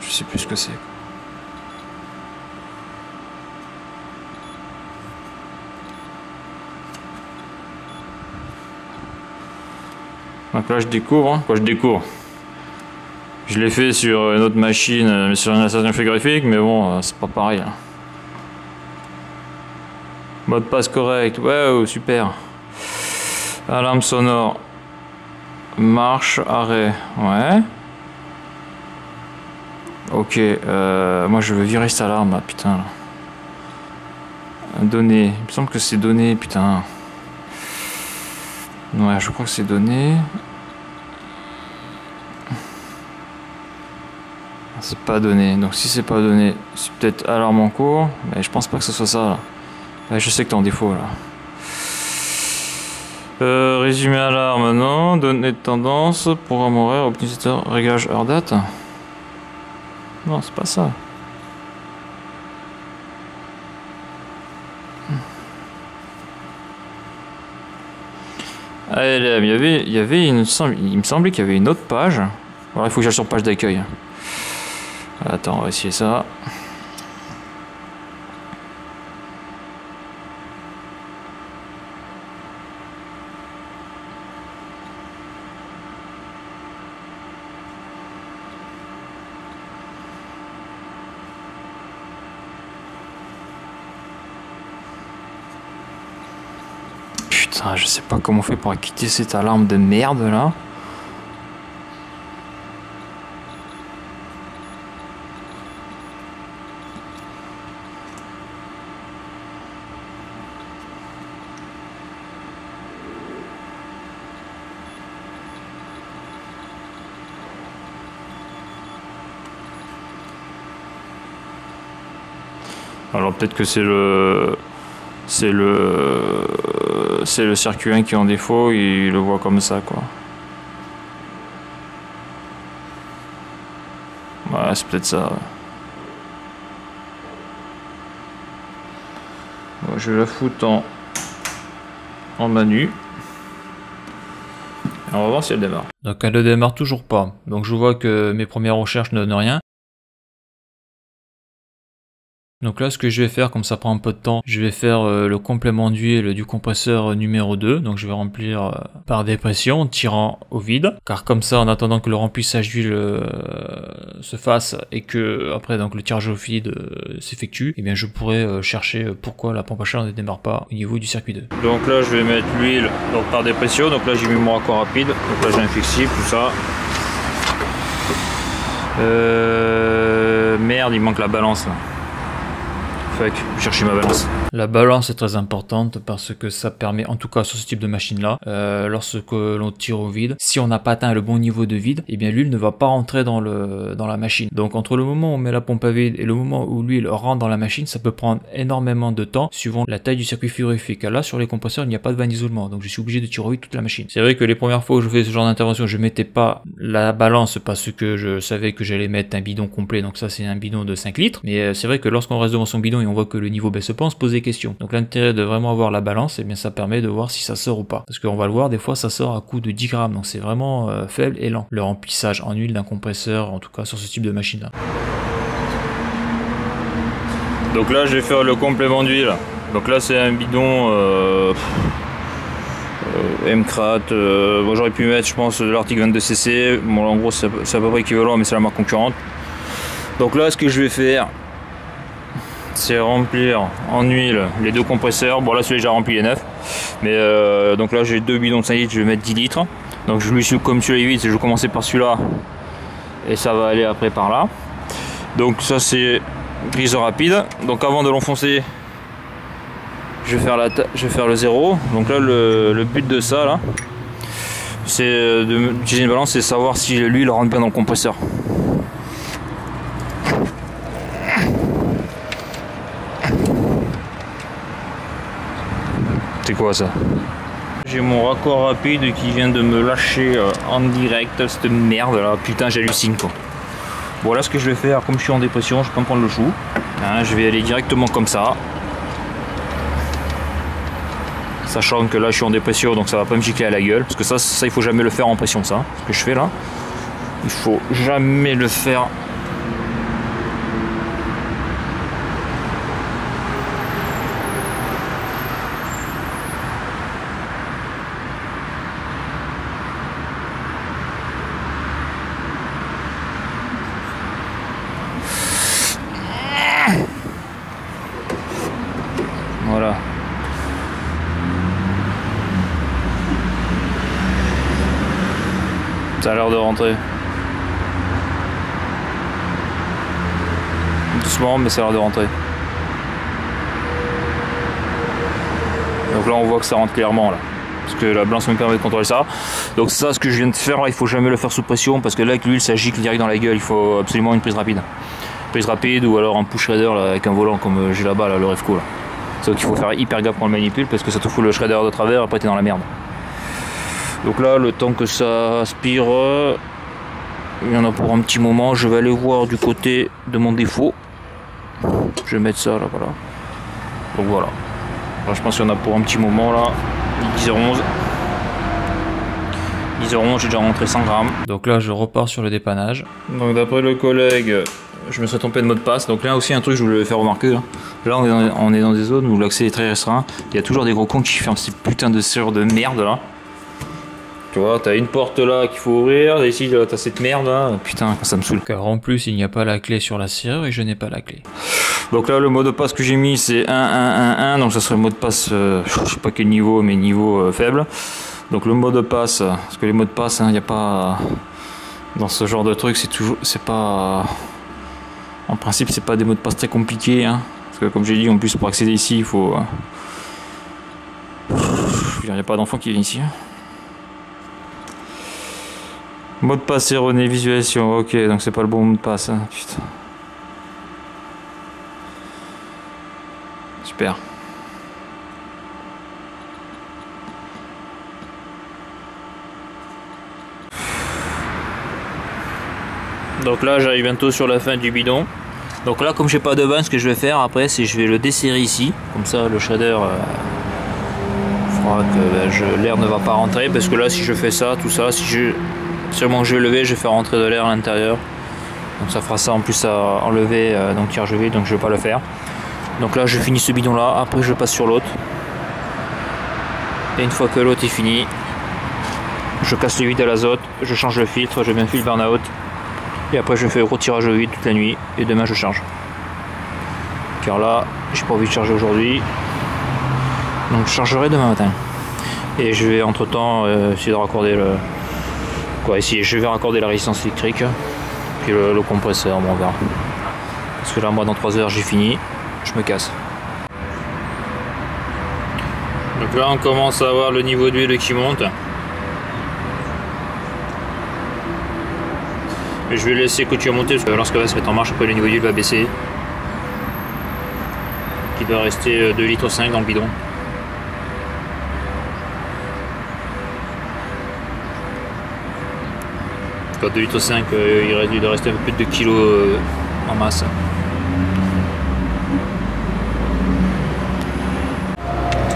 je sais plus ce que c'est. Donc là je découvre, hein. Quoi je découvre. Je l'ai fait sur une autre machine, sur une station photographique, mais bon, c'est pas pareil. Hein. Mot de passe correct, ouais, super. Alarme sonore. Marche, arrêt, ouais. Ok, moi je veux virer cette alarme là, putain. Là. Données, il me semble que c'est données, putain. Ouais, je crois que c'est données. C'est pas donné, donc si c'est pas donné, c'est peut-être alarme en cours, mais je pense pas que ce soit ça là. Ouais, je sais que t'es en défaut là. Résumé alarme, non. Données de tendance, programme horaire, utilisateur, réglage heure date. Non, c'est pas ça. Allez, il me semblait qu'il y avait une autre page. Voilà, il faut que j'aille sur page d'accueil. Attends, on va essayer ça. Putain, je sais pas comment on fait pour quitter cette alarme de merde là. Alors peut-être que c'est le circuit 1 qui est en défaut, il le voit comme ça quoi. Ouais, c'est peut-être ça. Ouais, je vais la foutre en manu. Et on va voir si elle démarre. Donc elle ne démarre toujours pas. Donc je vois que mes premières recherches ne donnent rien. Donc là ce que je vais faire, comme ça prend un peu de temps, je vais faire le complément d'huile du compresseur numéro 2. Donc je vais remplir par dépression, en tirant au vide. Car comme ça, en attendant que le remplissage d'huile se fasse et que après donc le tirage au vide s'effectue, et bien je pourrai chercher pourquoi la pompe à chaleur ne démarre pas au niveau du circuit 2. Donc là je vais mettre l'huile par dépression. Donc là j'ai mis mon raccord rapide. Donc là j'ai un flexible, tout ça. Merde, il manque la balance là. Fuck, je vais chercher ma balance. La balance est très importante parce que ça permet, en tout cas sur ce type de machine là, lorsque l'on tire au vide, si on n'a pas atteint le bon niveau de vide, et bien l'huile ne va pas rentrer dans la machine. Donc entre le moment où on met la pompe à vide et le moment où l'huile rentre dans la machine, ça peut prendre énormément de temps suivant la taille du circuit frigorifique. Là sur les compresseurs il n'y a pas de vanne d'isolement, donc je suis obligé de tirer au vide toute la machine. C'est vrai que les premières fois où je fais ce genre d'intervention, je mettais pas la balance parce que je savais que j'allais mettre un bidon complet, donc ça c'est un bidon de 5 litres, mais c'est vrai que lorsqu'on reste devant son bidon et on voit que le niveau baisse pas, on se pose des questions. Donc l'intérêt de vraiment avoir la balance, et bien ça permet de voir si ça sort ou pas, parce qu'on va le voir, des fois ça sort à coup de 10 grammes, donc c'est vraiment faible et lent le remplissage en huile d'un compresseur, en tout cas sur ce type de machine là. Donc là je vais faire le complément d'huile. Donc là c'est un bidon Mcrat, bon, j'aurais pu mettre je pense l'article 22cc, bon là, en gros c'est à peu près équivalent mais c'est la marque concurrente. Donc là ce que je vais faire, c'est remplir en huile les deux compresseurs. Bon là celui-là déjà rempli les 9, mais donc là j'ai deux bidons de 5 litres, je vais mettre 10 litres. Donc je lui suis comme celui-là est vide, je vais commencer par celui-là et ça va aller après par là. Donc ça c'est prise rapide. Donc avant de l'enfoncer, je vais faire le zéro. Donc là le but de ça là, c'est d'utiliser une balance et savoir si l'huile rentre bien dans le compresseur. C'est quoi ça? J'ai mon raccord rapide qui vient de me lâcher en direct, cette merde là, putain j'hallucine quoi. Bon là ce que je vais faire, comme je suis en dépression, je peux me prendre le chou, hein, je vais aller directement comme ça. Sachant que là je suis en dépression donc ça va pas me gicler à la gueule, parce que ça il faut jamais le faire en pression ça, ce que je fais là. Il faut jamais le faire. Voilà. Ça a l'air de rentrer. Doucement, mais ça a l'air de rentrer. Donc là, on voit que ça rentre clairement là. Parce que la balance me permet de contrôler ça. Donc ça, ce que je viens de faire, là, il faut jamais le faire sous pression parce que là, avec l'huile, ça gicle direct dans la gueule. Il faut absolument une prise rapide. Prise rapide ou alors un push shredder là, avec un volant comme j'ai là-bas, là, le Revco là. C'est qu'il faut faire hyper gaffe quand on le manipule parce que ça te fout le shredder de travers et après t'es dans la merde. Donc là, le temps que ça aspire, il y en a pour un petit moment. Je vais aller voir du côté de mon défaut. Je vais mettre ça là, voilà. Donc voilà. Là, je pense qu'il y en a pour un petit moment là. 10h11. 10h11, j'ai déjà rentré 100 grammes. Donc là, je repars sur le dépannage. Donc d'après le collègue, je me serais trompé de mot de passe. Donc là aussi un truc que je voulais faire remarquer. Là on est dans des zones où l'accès est très restreint. Il y a toujours des gros cons qui ferment ces putains de serrures de merde là. Tu vois, t'as une porte là qu'il faut ouvrir, et ici t'as cette merde là, putain ça me saoule. Car en plus il n'y a pas la clé sur la serrure et je n'ai pas la clé. Donc là le mot de passe que j'ai mis c'est 1, donc ça serait le mot de passe, je sais pas quel niveau, mais niveau faible. Donc le mot de passe, parce que les mots de passe, il n'y a pas, dans ce genre de truc c'est toujours, c'est pas, en principe c'est pas des mots de passe très compliqués, hein. Parce que comme j'ai dit en plus pour accéder ici il faut, il n'y a pas d'enfant qui vient ici. Mot de passe erroné, visualisation, ok, donc c'est pas le bon mot de passe, hein. Putain. Super. Donc là j'arrive bientôt sur la fin du bidon. Donc là comme j'ai pas de vanne, ce que je vais faire après c'est je vais le desserrer ici. Comme ça le shader fera que l'air ne va pas rentrer. Parce que là si je fais ça, tout ça, si je sûrement que je vais lever, je vais faire rentrer de l'air à l'intérieur. Donc ça fera ça en plus à enlever donc tirage vide, donc je vais pas le faire. Donc là je finis ce bidon là, après je passe sur l'autre. Et une fois que l'autre est fini, je casse le vide à l'azote, je change le filtre, je mets un fil burn-out. Et après je fais gros tirage au vide toute la nuit et demain je charge. Car là j'ai pas envie de charger aujourd'hui. Donc je chargerai demain matin. Et je vais entre temps essayer de raccorder le. Quoi ici je vais raccorder la résistance électrique. Puis le compresseur, bon on verra. Parce que là moi dans 3 heures j'ai fini, je me casse. Donc là on commence à avoir le niveau d'huile qui monte. Mais je vais laisser continuer à monter parce que lorsqu'elle va se mettre en marche, après le niveau d'huile va baisser. Il doit rester 2,5 litres dans le bidon. Quand 2,5 litres, il doit rester un peu plus de 2 kg en masse.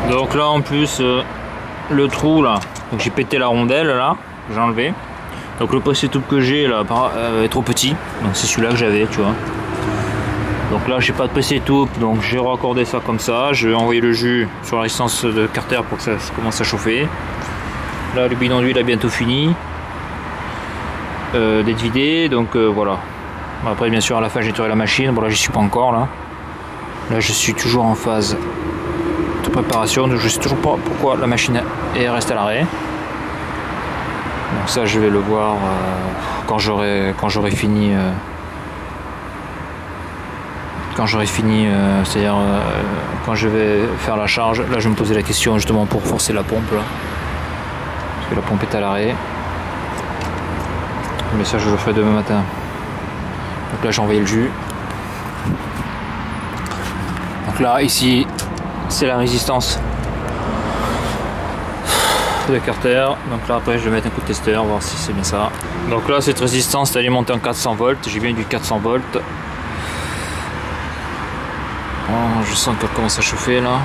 Donc là en plus le trou là, donc j'ai pété la rondelle là, j'ai enlevé. Donc le pressé-tube que j'ai là est trop petit, donc c'est celui-là que j'avais, tu vois. Donc là j'ai pas de pressé-tube, donc j'ai raccordé ça comme ça. Je vais envoyer le jus sur la résistance de carter pour que ça commence à chauffer. Là le bidon d'huile a bientôt fini d'être vidé, donc voilà. Après bien sûr à la fin j'ai nettoyé la machine, bon là j'y suis pas encore là. Là je suis toujours en phase de préparation, donc je sais toujours pas pourquoi la machine est restée à l'arrêt. Donc ça je vais le voir quand j'aurai fini c'est-à-dire quand je vais faire la charge. Là je vais me poser la question justement pour forcer la pompe là, parce que la pompe est à l'arrêt, mais ça je le ferai demain matin. Donc là j'ai envoyé le jus. Donc là ici c'est la résistance de carter. Donc là après je vais mettre un coup de testeur, voir si c'est bien ça. Donc là cette résistance est alimentée en 400 volts. J'ai bien du 400 volts. Oh, je sens qu'elle commence à chauffer là.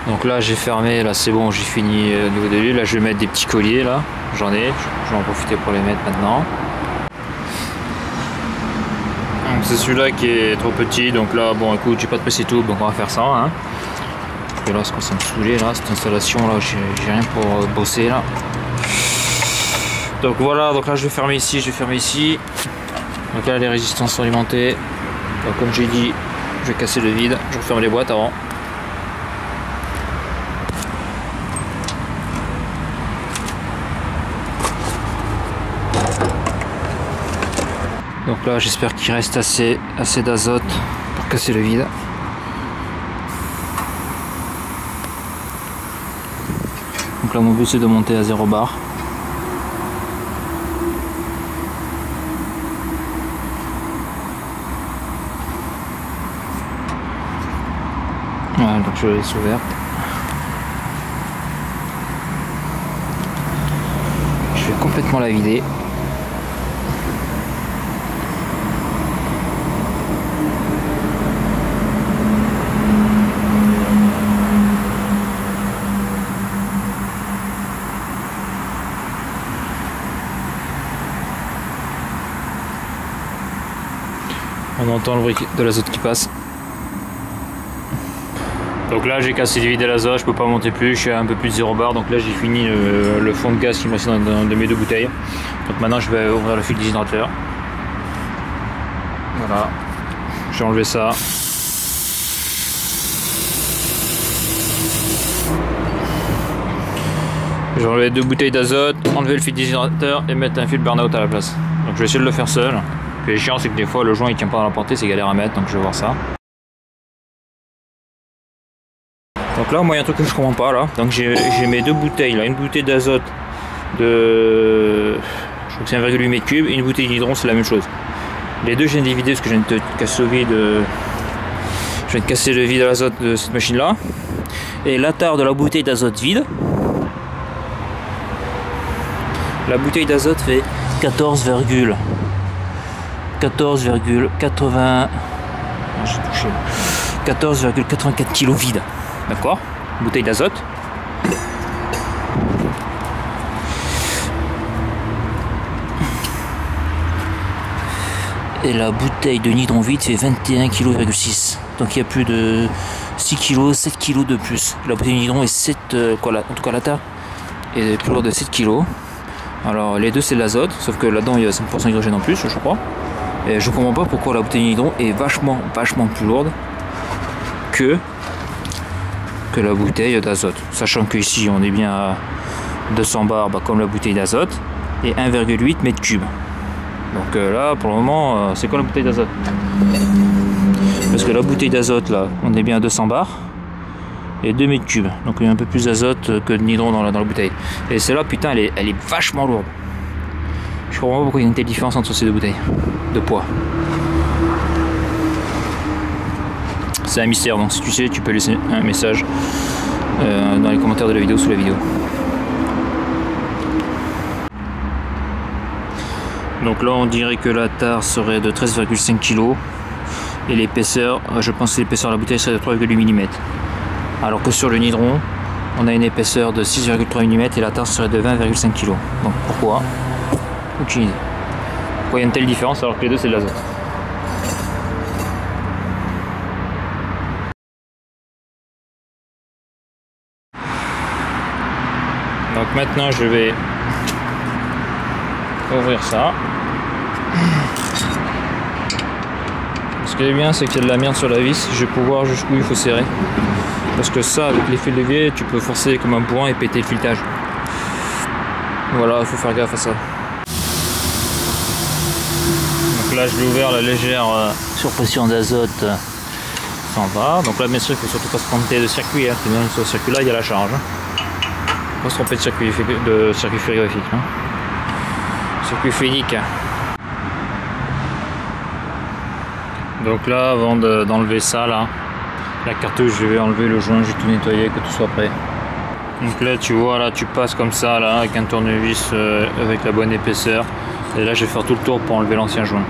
Donc là j'ai fermé, là c'est bon, j'ai fini au niveau de l'huile. Là je vais mettre des petits colliers là. J'en ai, je vais en profiter pour les mettre maintenant. C'est celui-là qui est trop petit, donc là bon écoute j'ai pas de pressé-tube, donc on va faire ça hein. Parce que là ce qu'on s'est saoulé là, cette installation là, j'ai rien pour bosser là. Donc voilà, donc là je vais fermer ici, Donc là les résistances sont alimentées. Donc comme j'ai dit, je vais casser le vide, je referme les boîtes avant. Donc là j'espère qu'il reste assez d'azote pour casser le vide. Donc là mon but c'est de monter à 0 bar. Voilà, donc je laisse ouverte. Je vais complètement la vider. On entend le bruit de l'azote qui passe. Donc là j'ai cassé le vide de l'azote, je peux pas monter plus, je suis à un peu plus de 0 bar. Donc là j'ai fini le fond de gaz qui me restait dans de mes 2 bouteilles. Donc maintenant je vais ouvrir le fil déhydrateur. Voilà, j'ai enlevé ça. J'ai enlevé 2 bouteilles d'azote, enlever le fil déhydrateur et mettre un fil burn-out à la place. Donc je vais essayer de le faire seul. Ce qui est chiant c'est que des fois le joint il tient pas dans la portée, c'est galère à mettre, donc je vais voir ça. Donc là moi il y a un truc que je comprends pas là. Donc j'ai mes 2 bouteilles là, une bouteille d'azote de, je crois que c'est 1,8 m3 et une bouteille d'hydron, c'est la même chose. Les deux je viens de les vider parce que je viens de casser le vide, je viens de casser le vide à l'azote de cette machine là. Et l'attard de la bouteille d'azote vide, la bouteille d'azote fait 14,80, j'ai touché 14,84 kg vide. D'accord, bouteille d'azote. Et la bouteille de nitron vide fait 21,6 kg. Donc il y a plus de 6 kg, 7 kg de plus. La bouteille de nitron est 7, en tout cas l'attard est plus lourde de 7 kg. Alors les deux c'est de l'azote, sauf que là-dedans il y a 5% d'hydrogène en plus, je crois. Et je comprends pas pourquoi la bouteille de nitron est vachement plus lourde que la bouteille d'azote, sachant que ici on est bien à 200 bars, comme la bouteille d'azote, et 1,8 m3. Donc là pour le moment c'est quoi la bouteille d'azote? Parce que la bouteille d'azote là on est bien à 200 bars et 2 mètres cubes. Donc il y a un peu plus d'azote que de nitron dans la bouteille. Et celle-là, putain, elle est vachement lourde. Je comprends pas pourquoi il y a une telle différence entre ces deux bouteilles de poids. C'est un mystère, donc si tu sais, tu peux laisser un message dans les commentaires de la vidéo, sous la vidéo. Donc là on dirait que la tare serait de 13,5 kg et l'épaisseur, je pense que l'épaisseur de la bouteille serait de 3,8 mm. Alors que sur le nitron, on a une épaisseur de 6,3 mm et la tare serait de 20,5 kg. Donc pourquoi? Aucune idée. Pourquoi il y a une telle différence alors que les deux c'est de l'azote? Donc maintenant je vais ouvrir ça. Ce qui est bien, c'est qu'il y a de la merde sur la vis. Je vais pouvoir jusqu'où il faut serrer. Parce que ça, avec les fils de levier, tu peux forcer comme un bourrin et péter le filetage. Voilà, il faut faire gaffe à ça. Donc là, je l'ai ouvert, la légère surpression d'azote s'en va. Donc là, bien sûr, il faut surtout pas se tromper de circuit. Hein. Sur ce circuit-là, il y a la charge. Pas se tromper de circuit frigorifique. Hein. Circuit fluidique. Donc là, avant d'enlever ça, là, la cartouche, je vais enlever le joint, j'ai tout nettoyé, que tout soit prêt. Donc là, tu vois, là, tu passes comme ça, là, avec un tournevis avec la bonne épaisseur. Et là, je vais faire tout le tour pour enlever l'ancien joint.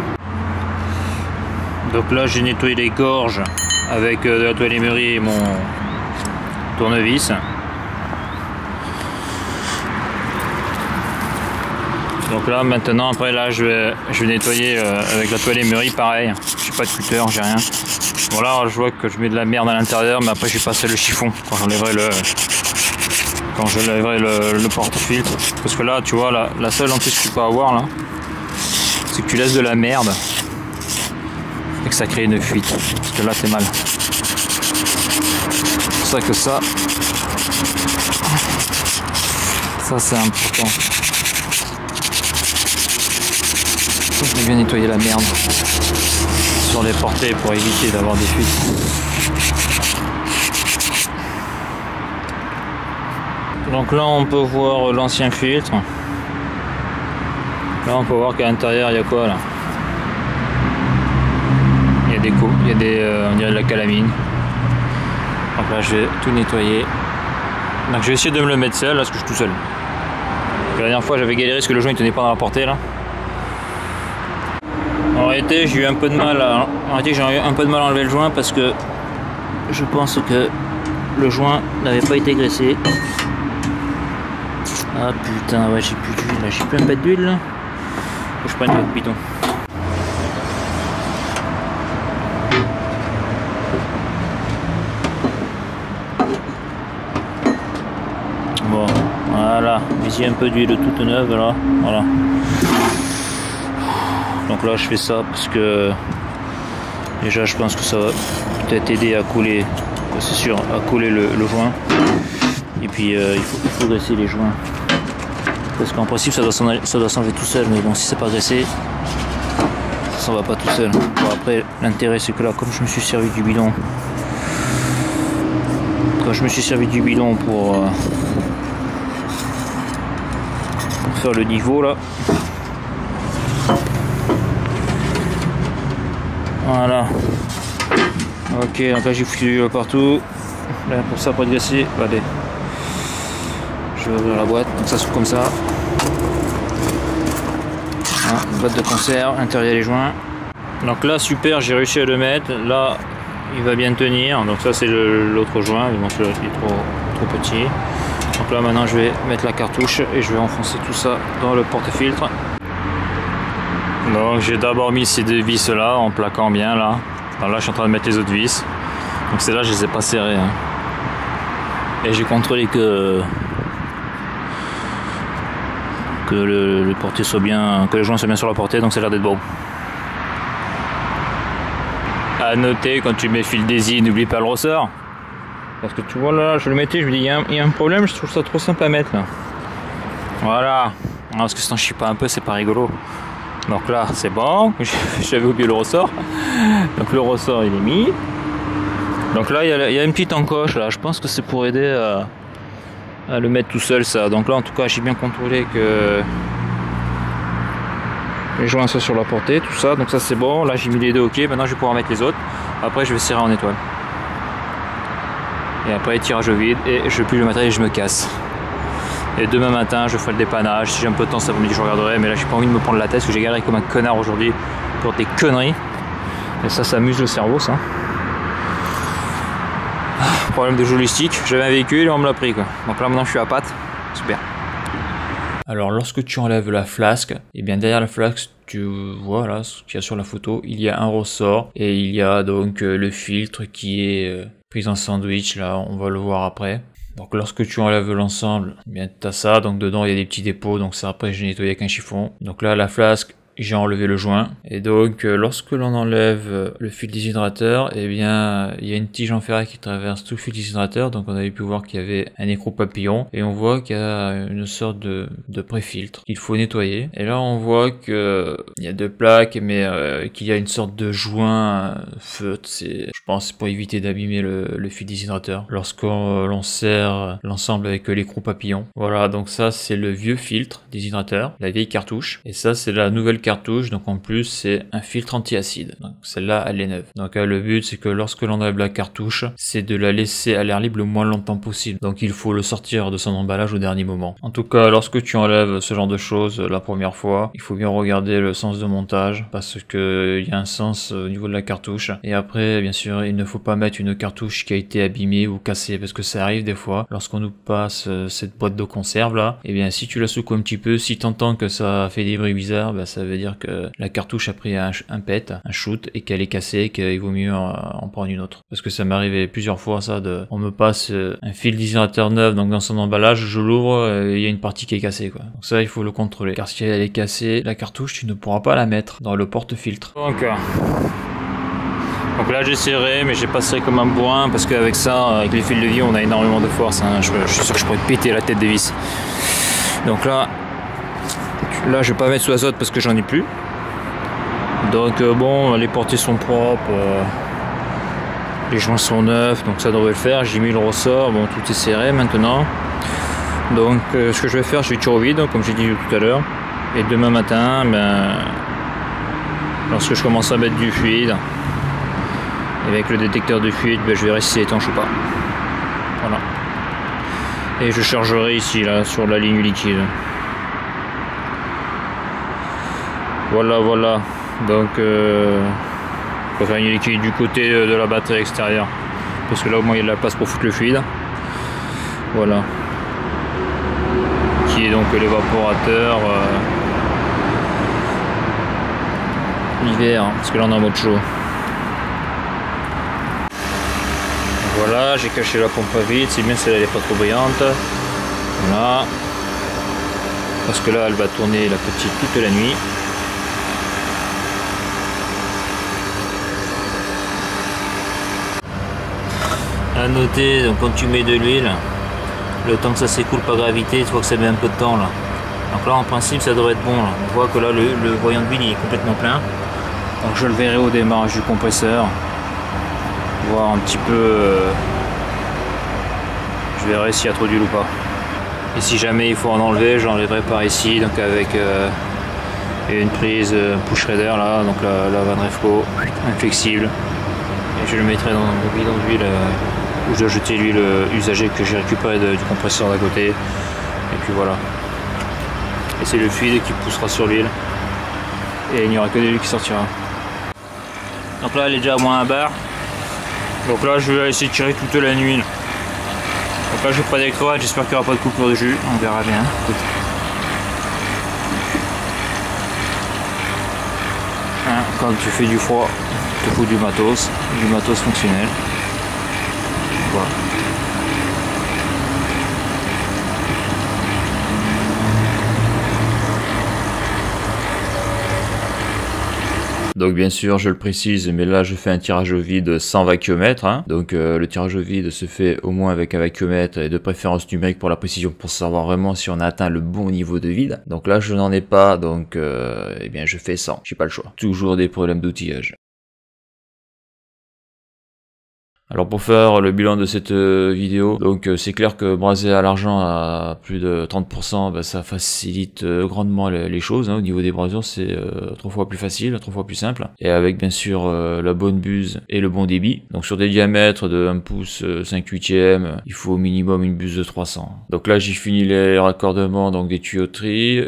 Donc là, j'ai nettoyé les gorges avec de la toile émeri et mon tournevis. Donc là maintenant après là je vais nettoyer avec la toile émeri pareil. J'ai pas de cutter, j'ai rien. Voilà, je vois que je mets de la merde à l'intérieur, mais après je vais passer le chiffon quand j'enlèverai le porte-filtre. Parce que là tu vois la seule hantise que tu peux avoir là, c'est que tu laisses de la merde et que ça crée une fuite. Parce que là c'est mal. C'est pour ça que ça c'est important. Je vais bien nettoyer la merde sur les portées pour éviter d'avoir des fuites. Donc là on peut voir l'ancien filtre. Là on peut voir qu'à l'intérieur il y a quoi là? Il y a des coups, il y a on dirait de la calamine. Donc là je vais tout nettoyer. Donc je vais essayer de me le mettre seul, là parce que je suis tout seul. La dernière fois j'avais galéré parce que le joint il tenait pas dans la portée là. En réalité j'ai eu un peu de mal à enlever le joint parce que je pense que le joint n'avait pas été graissé. Ah putain, ouais, j'ai plus d'huile là, j'ai plus un peu d'huile là. Faut que je prenne le bidon. Bon, voilà, ici un peu d'huile toute neuve là, voilà. Donc là je fais ça parce que déjà je pense que ça va peut-être aider à couler, c'est sûr, à couler le joint. Et puis il faut graisser les joints. Parce qu'en principe ça doit s'enlever tout seul, mais bon si c'est pas graissé, ça s'en va pas tout seul. Bon, après l'intérêt c'est que là comme je me suis servi du bidon, pour faire le niveau là. Voilà. Ok, donc là j'ai foutu partout. Là pour ça pas de graisser, allez. Je vais ouvrir la boîte, donc ça s'ouvre comme ça. Voilà, boîte de conserve, intérieur les joints. Donc là super, j'ai réussi à le mettre. Là il va bien tenir. Donc ça c'est l'autre joint, donc il est trop petit. Donc là maintenant je vais mettre la cartouche et je vais enfoncer tout ça dans le porte-filtre. Donc j'ai d'abord mis ces deux vis là en plaquant bien là. Alors là je suis en train de mettre les autres vis. Donc c'est là je les ai pas serrées. Hein. Et j'ai contrôlé que le portier soit bien, que le joint soit bien sur la portée, donc ça a l'air d'être bon. À noter quand tu mets fil d'hési, n'oublie pas le ressort. Parce que tu vois là, je le mettais, je me dis il y a un problème, je trouve ça trop simple à mettre là. Voilà. Parce que si t'en chies pas un peu, c'est pas rigolo. Donc là c'est bon, j'avais oublié le ressort. Donc le ressort il est mis. Donc là il y a une petite encoche là, je pense que c'est pour aider à le mettre tout seul ça. Donc là en tout cas j'ai bien contrôlé que les joints soient sur la portée, tout ça, donc ça c'est bon. Là j'ai mis les deux ok, maintenant je vais pouvoir mettre les autres. Après je vais serrer en étoile. Et après tirage au vide et je plie le matériel et je me casse. Et demain matin je ferai le dépannage, si j'ai un peu de temps ça me dit je regarderai, mais là j'ai pas envie de me prendre la tête parce que j'ai galéré comme un connard aujourd'hui pour des conneries. Et ça s'amuse le cerveau ça. Problème de joystick, j'avais un véhicule et on me l'a pris quoi. Donc là maintenant je suis à patte, super. Alors lorsque tu enlèves la flasque, et bien derrière la flasque tu vois là ce qu'il y a sur la photo, il y a un ressort et il y a donc le filtre qui est pris en sandwich, là on va le voir après. Donc lorsque tu enlèves l'ensemble, eh bien t'as ça, donc dedans il y a des petits dépôts, donc ça après j'ai nettoyé avec un chiffon. Donc là la flasque, j'ai enlevé le joint et donc lorsque l'on enlève le fil déshydrateur, eh bien il y a une tige en ferraille qui traverse tout le fil déshydrateur, donc on avait pu voir qu'il y avait un écrou papillon et on voit qu'il y a une sorte de pré-filtre qu'il faut nettoyer. Et là on voit que il y a deux plaques mais qu'il y a une sorte de joint feutre, je pense pour éviter d'abîmer le fil déshydrateur lorsqu'on serre l'ensemble avec l'écrou papillon. Voilà, donc ça c'est le vieux filtre déshydrateur, la vieille cartouche, et ça c'est la nouvelle cartouche, donc en plus c'est un filtre anti-acide, donc celle-là elle est neuve. Donc le but c'est que lorsque l'on enlève la cartouche, c'est de la laisser à l'air libre le moins longtemps possible, donc il faut le sortir de son emballage au dernier moment. En tout cas lorsque tu enlèves ce genre de choses la première fois, il faut bien regarder le sens de montage, parce que il y a un sens au niveau de la cartouche, et après bien sûr il ne faut pas mettre une cartouche qui a été abîmée ou cassée, parce que ça arrive des fois lorsqu'on nous passe cette boîte de conserve là, et bien si tu la secoues un petit peu, si t'entends que ça fait des bruits bizarres, ben, ça veut dire que la cartouche a pris un pet, un shoot, et qu'elle est cassée, et qu'il vaut mieux en prendre une autre. Parce que ça m'est arrivé plusieurs fois ça, on me passe un fil déshydrateur neuf donc dans son emballage, je l'ouvre, il y a une partie qui est cassée quoi. Donc ça il faut le contrôler, car si elle est cassée, la cartouche tu ne pourras pas la mettre dans le porte-filtre. Donc là j'ai serré, mais j'ai pas serré comme un bourrin parce qu'avec ça, avec les fils de vie on a énormément de force, hein. Je suis sûr que je pourrais péter la tête des vis. Donc là je vais pas mettre sous azote parce que j'en ai plus. Donc bon, les portiers sont propres, les joints sont neufs, donc ça devrait le faire. J'ai mis le ressort, bon tout est serré maintenant. Donc ce que je vais faire, je vais tirer au vide comme j'ai dit tout à l'heure. Et demain matin, lorsque je commence à mettre du fluide, avec le détecteur de fluide, je verrai si c'est étanche ou pas. Voilà. Et je chargerai ici là sur la ligne liquide. Voilà. Donc on va faire une liquide du côté de la batterie extérieure. Parce que là au moins il y a de la place pour foutre le fluide. Voilà. Qui est donc l'évaporateur l'hiver, parce que là on est en mode chaud. Voilà, j'ai caché la pompe à vide, c'est bien si elle n'est pas trop brillante. Voilà. Parce que là elle va tourner la petite toute la nuit. À noter, donc quand tu mets de l'huile, le temps que ça s'écoule par gravité, tu vois que ça met un peu de temps là. Donc là en principe ça devrait être bon là. On voit que là le voyant de l'huile il est complètement plein. Donc je le verrai au démarrage du compresseur. Voir un petit peu, je verrai s'il y a trop d'huile ou pas. Et si jamais il faut en enlever, j'enlèverai par ici, donc avec une prise push shredder là, donc la Van Refco inflexible. Et je le mettrai dans mon bidon d'huile où je dois jeter l'huile usagée que j'ai récupérée du compresseur d'à côté. Et puis voilà. Et c'est le fluide qui poussera sur l'huile. Et il n'y aura que de l'huile qui sortira. Donc là elle est déjà à moins 1 bar. Donc là je vais essayer de tirer toute la nuit. Donc là je vais pas d'électrode, j'espère qu'il n'y aura pas de coupure de jus, on verra bien. Hein, quand tu fais du froid, tu te fous du matos fonctionnel. Voilà. Donc bien sûr, je le précise, mais là je fais un tirage au vide sans vacuomètre. Hein. Donc le tirage au vide se fait au moins avec un vacuomètre et de préférence numérique pour la précision, pour savoir vraiment si on a atteint le bon niveau de vide. Donc là je n'en ai pas, donc eh bien je fais sans, j'ai pas le choix. Toujours des problèmes d'outillage. Alors pour faire le bilan de cette vidéo, donc c'est clair que braser à l'argent à plus de 30%, ben, ça facilite grandement les choses, hein. Au niveau des brasures, c'est 3 fois plus facile, 3 fois plus simple, et avec bien sûr la bonne buse et le bon débit. Donc sur des diamètres de 1 pouce 5/8, il faut au minimum une buse de 300. Donc là j'ai fini les raccordements donc des tuyauteries,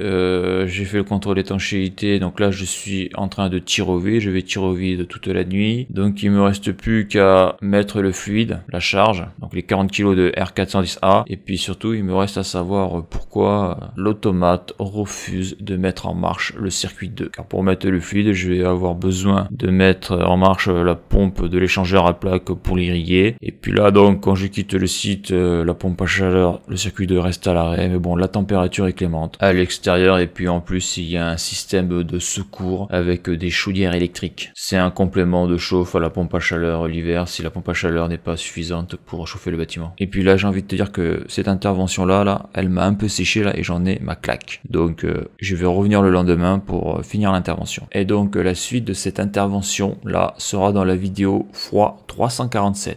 j'ai fait le contrôle d'étanchéité, donc là je suis en train de tirer au vide, je vais tirer au vide toute la nuit, donc il me reste plus qu'à mettre le fluide, la charge, donc les 40 kg de R410A, et puis surtout il me reste à savoir pourquoi l'automate refuse de mettre en marche le circuit 2. Car pour mettre le fluide, je vais avoir besoin de mettre en marche la pompe de l'échangeur à plaque pour l'irriguer, et puis là donc quand je quitte le site, la pompe à chaleur, le circuit 2 reste à l'arrêt, mais bon la température est clémente à l'extérieur, et puis en plus il y a un système de secours avec des chaudières électriques. C'est un complément de chauffe à la pompe à chaleur l'hiver si la pompe à chaleur n'est pas suffisante pour chauffer le bâtiment. Et puis là j'ai envie de te dire que cette intervention là elle m'a un peu séché là, et j'en ai ma claque. Donc je vais revenir le lendemain pour finir l'intervention. Et donc la suite de cette intervention là sera dans la vidéo x347.